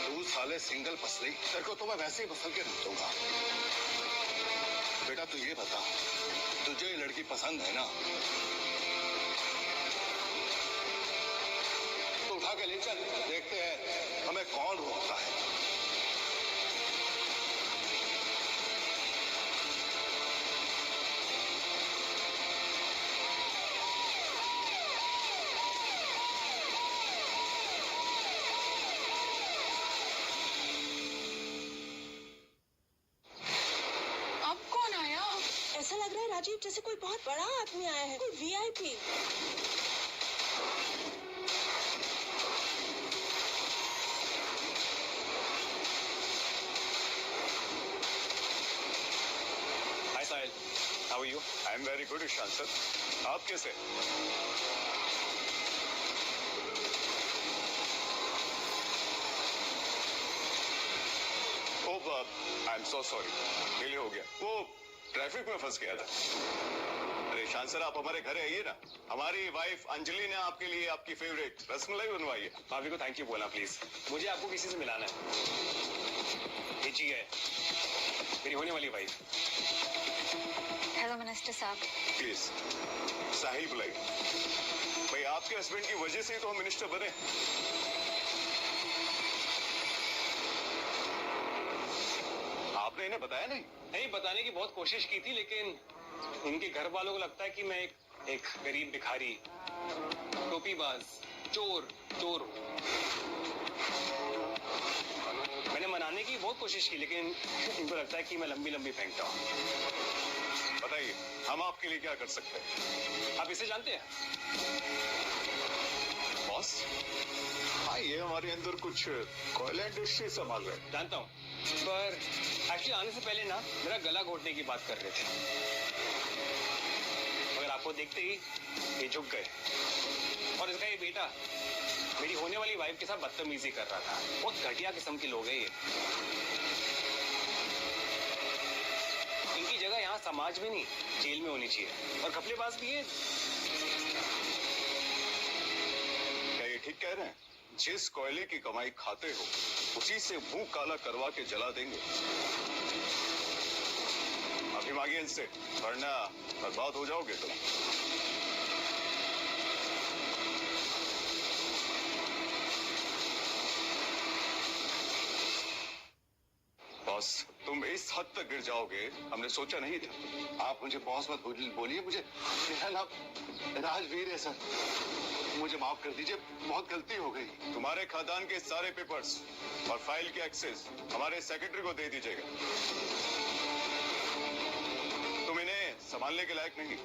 तू साले सिंगल पसली, तेरे को तो मैं वैसे ही बसल के रख दूंगा। बेटा तू ये बता, तुझे ये लड़की पसंद है ना? तो उठा के ले चल, देखते हैं हमें कौन रोकता है। अब कौन आया? ऐसा लग रहा है राजीव जैसे कोई बहुत बड़ा आदमी आया है, कोई VIP. Hi Sahil, how are you? I am very good Ishaan sir, आप कैसे? I am so sorry, delay हो गया, वो ट्रैफिक में फंस गया था। अरे ईशान सर आप हमारे घर आइए ना, हमारी वाइफ अंजलि ने आपके लिए आपकी फेवरेट रसमलाई बनवाई है। भाभी को थैंक यू बोलना प्लीज, मुझे आपको किसी से मिलाना है। ये जी है मेरी होने वाली वाइफ। हेलो मिनिस्टर साहब। प्लीज साहिल बुलाई। भाई आपके हस्बैंड की वजह से ही तो हम मिनिस्टर बने। आपने इन्हें बताया नहीं? नहीं, बताने की बहुत कोशिश की थी, लेकिन उनके घर वालों को लगता है कि मैं एक गरीब भिखारी, टोपीबाज, चोर हूं। मैंने मनाने की की बहुत कोशिश की, लेकिन इनको लगता है कि मैं लंबी लंबी फेंकता हूँ। बताइए हम आपके लिए क्या कर सकते हैं? आप इसे जानते हैं? बॉस, हाँ ये हमारे अंदर कुछ कोयला इंडस्ट्री संभाल रहे हैं। जानता हूँ, पर एक्चुअली आने से पहले ना मेरा गला घोटने की बात कर रहे थे, मगर आपको देखते ही ये झुक गए। और इसका ये बेटा मेरी होने वाली वाइफ के साथ बदतमीजी कर रहा था। बहुत घटिया किस्म के लोग हैं ये। इनकी जगह यहाँ समाज में नहीं, जेल में होनी चाहिए। और घपलेबाज भी है। क्या ये ठीक कह रहे हैं? जिस कोयले की कमाई खाते हो उसी से मुंह काला करवा के जला देंगे। अभी मांगिए इनसे, वरना बर्बाद हो जाओगे तुम। बॉस, तुम इस हद तक गिर जाओगे हमने सोचा नहीं था। आप मुझे बॉस मत बोलिए, मुझे मेरा नाम राजवीर है सर। मुझे माफ कर दीजिए, बहुत गलती हो गई। तुम्हारे खानदान के सारे पेपर्स और फाइल के एक्सेस हमारे सेक्रेटरी को दे दीजिएगा। तुम इन्हें संभालने के लायक नहीं।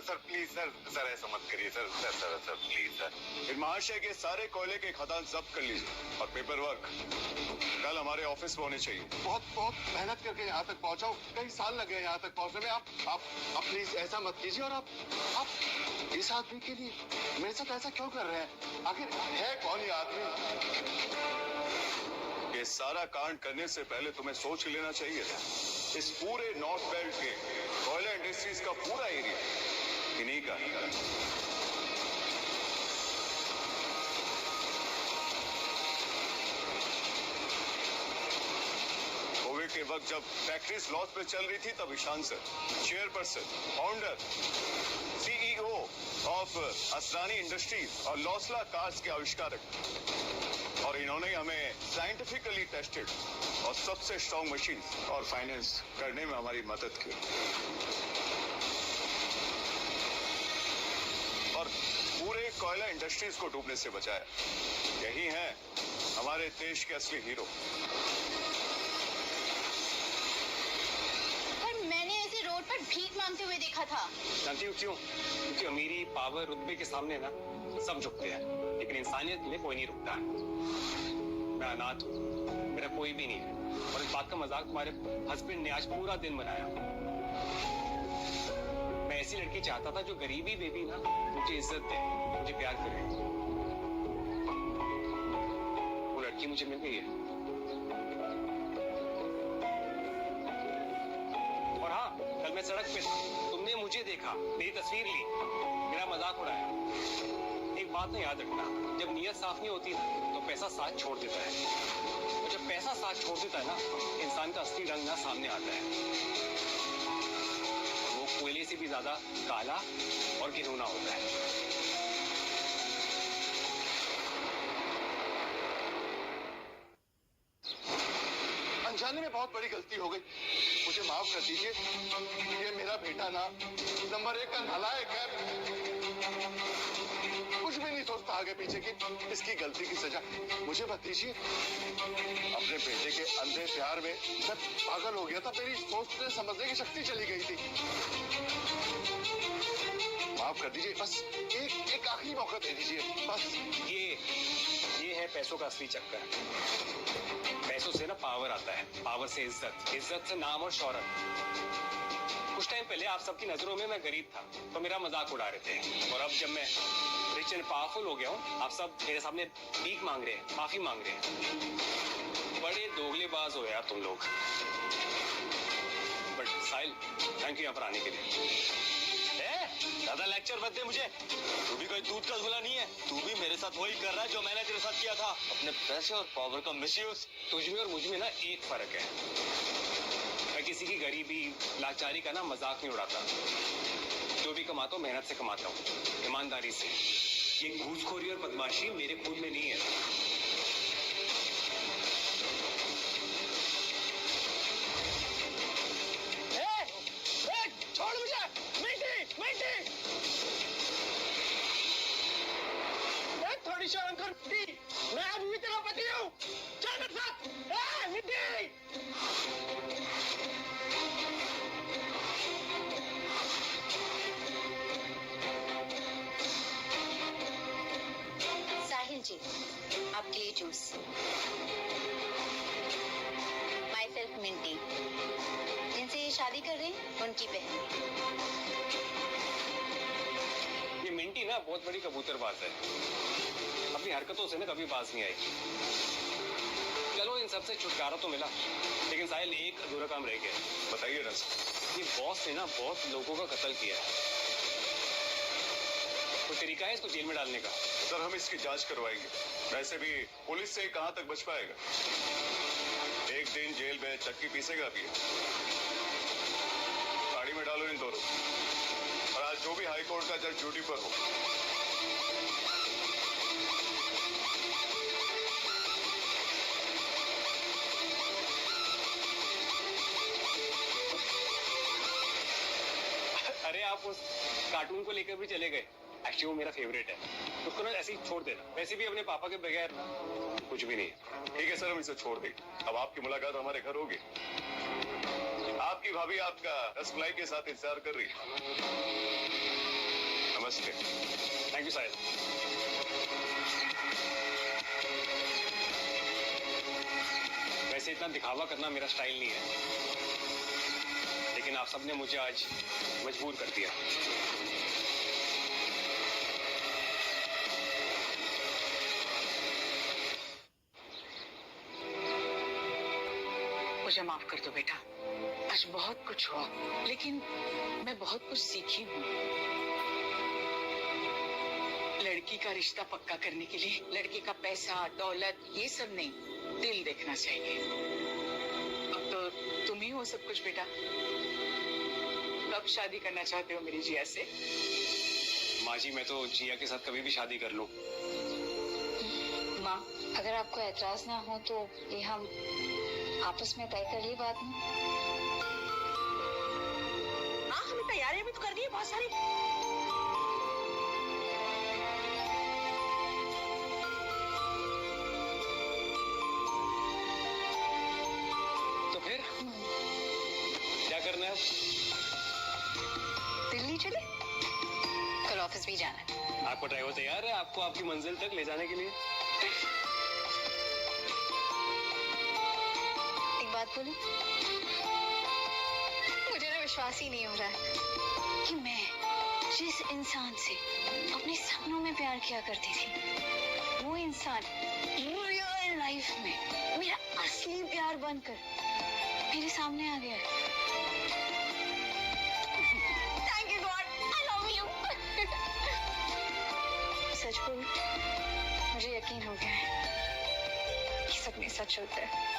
सर प्लीज सर ऐसा मत करिए सर प्लीज सर। फिर महाशय के सारे कोयले के खदान जब्त कर लीजिए और पेपर वर्क कल हमारे ऑफिस में होने चाहिए। बहुत मेहनत करके यहाँ तक पहुँचा हूँ, कई साल लगे यहाँ तक पहुँचने में। आप प्लीज ऐसा मत कीजिए। और आप इस आदमी के लिए मेरे साथ ऐसा क्यों कर रहे हैं? आखिर है कौन ये आदमी? ये सारा कांड करने से पहले तुम्हें सोच लेना चाहिए था। इस पूरे नॉर्थ बेल्ट के कोयला इंडस्ट्रीज का पूरा एरिया इन्हीं का है। कोविड के वक्त जब फैक्ट्रीज लॉस पे चल रही थी तब Ishaan sir chairperson, founder, CEO of Asrani industries और लॉसला कार्स के आविष्कारक, और इन्होंने हमें साइंटिफिकली टेस्टेड और सबसे स्ट्रॉन्ग मशीन और फाइनेंस करने में हमारी मदद की। और पूरे कोयला इंडस्ट्रीज को डूबने से बचाया। यही है हमारे देश के असली हीरो। पर मैंने ऐसे रोड पर भीख मांगते हुए देखा था। जानती हूँ क्यों? क्योंकि अमीरी, पावर, रुतबे के सामने ना सब झुकते हैं, लेकिन इंसानियत में कोई नहीं रुकता है। मैं अनाथ हूँ, मेरा कोई भी नहीं है, और इस बात का मजाक तुम्हारे हस्बैंड ने आज पूरा दिन बनाया। मैं ऐसी लड़की चाहता था जो गरीबी में भी ना मुझे इज्जत दे, मुझे प्यार करे। वो लड़की मुझे मिल गई है। और हाँ, कल मैं सड़क पे था, तुमने मुझे देखा, मेरी तस्वीर ली, मेरा मजाक उड़ाया। एक बात ना याद रखना, जब नीयत साफ नहीं होती तो पैसा साथ छोड़ देता है, और जब पैसा साथ छोड़ देता है ना, इंसान का असली रंग ना सामने आता है। वो कोयले से भी ज्यादा काला और घिनौना होता है। अनजाने में बहुत बड़ी गलती हो गई, मुझे माफ कर दीजिए। ये मेरा बेटा ना नंबर 1 का नालायक है, कुछ भी नहीं सोचता आगे पीछे की। इसकी गलती की सजा मुझे मत दीजिए। अपने बेटे के अंधे प्यार में मैं पागल हो गया था, मेरी सोचने समझने की शक्ति चली गई थी। माफ कर दीजिए, बस एक आखिरी मौका दे दीजिए बस। ये है पैसों का असली चक्कर। पैसों से ना पावर आता है, पावर से इज्जत, इज्जत से नाम और शोहरत। कुछ टाइम पहले आप सबकी नजरों में मैं गरीब था तो मेरा मजाक उड़ा रहे थे, और अब जब मैं रिच एंड पावरफुल हो गया हूँ, आप सब मेरे सामने भीख मांग रहे हैं, माफी मांग रहे हैं। बड़े दोगलेबाज हो यार तुम लोग। बट साहिल, थैंक यू यहाँ पर आने के लिए। ज्यादा लेक्चर मत दे मुझे, तू भी कोई दूध का झोला नहीं है। तू भी मेरे साथ वही कर रहा है जो मैंने तेरे साथ किया था, अपने पैसे और पावर का मिसयूज। तुझ में और मुझ में ना एक फर्क है, मैं किसी की गरीबी, लाचारी का ना मजाक नहीं उड़ाता। जो भी कमाता हूँ मेहनत से कमाता हूँ, ईमानदारी से। ये घूसखोरी और बदमाशी मेरे खून में नहीं है। छोड़ मुझे, मीठी मीठी। शर्म कर मिट्टी, मैं अभी भी तेरा पति हूँ। चल मेरे साथ। मिट्टी। साहिल जी, आपके लिए जूस। माई सेल्फ मिंटी, जिनसे ये शादी कर रहे हैं उनकी बहन। ये मिंटी ना बहुत बड़ी कबूतरबाज है, अपनी हरकतों से ना कभी बाज नहीं आएगी। चलो इन सबसे छुटकारा तो मिला, लेकिन साहिल एक अधूरा काम रह गया। बताइए रस। ये बॉस ने ना बहुत लोगों का कत्ल किया है, कोई तरीका है इसको जेल में डालने का? सर हम इसकी जांच करवाएंगे, वैसे भी पुलिस से कहां तक बच पाएगा। एक दिन जेल में चक्की पीसेगा भी। गाड़ी में डालो इन दोनों, और आज जो भी हाई कोर्ट का जज ड्यूटी पर हो। अरे आप उस कार्टून को लेकर भी चले गए, एक्चुअली वो मेरा फेवरेट है, उसको ना ऐसे ही छोड़ देना। वैसे भी अपने पापा के बगैर कुछ भी नहीं। ठीक है सर, हम इसे छोड़ देंगे। अब आपकी मुलाकात हमारे घर होगी। आपकी भाभी आपका रसमलाई के साथ इंतजार कर रही है। नमस्ते। थैंक यू साहिल। वैसे इतना दिखावा करना मेरा स्टाइल नहीं है, लेकिन आप सबने मुझे आज मजबूर कर दिया। मुझे माफ कर दो बेटा, आज बहुत कुछ हुआ, लेकिन मैं बहुत कुछ सीखी हूँ। लड़की का रिश्ता पक्का करने के लिए लड़के का पैसा दौलत ये सब नहीं, दिल देखना चाहिए। अब तो तुम ही हो सब कुछ बेटा। कब शादी करना चाहते हो मेरी जिया से? माँ जी, मैं तो जिया के साथ कभी भी शादी कर लूं। माँ, अगर आपको एतराज ना हो तो ये हम आपस में तय कर लिए बात में। हाँ, हमें तैयारियां भी तो करनी है बहुत सारी। तो फिर क्या करना है? दिल्ली चले, कल ऑफिस भी जाना है। आपको ड्राइवर तैयार है आपको आपकी मंजिल तक ले जाने के लिए? एक बात बोलूं, मुझे ना विश्वास ही नहीं हो रहा है कि मैं जिस इंसान से अपने सपनों में प्यार किया करती थी, वो इंसान रियल लाइफ में मेरा असली प्यार बनकर मेरे सामने आ गया है। Thank you God, I love you. सच बोलूं, मुझे यकीन हो गया है कि सपने सच होते हैं।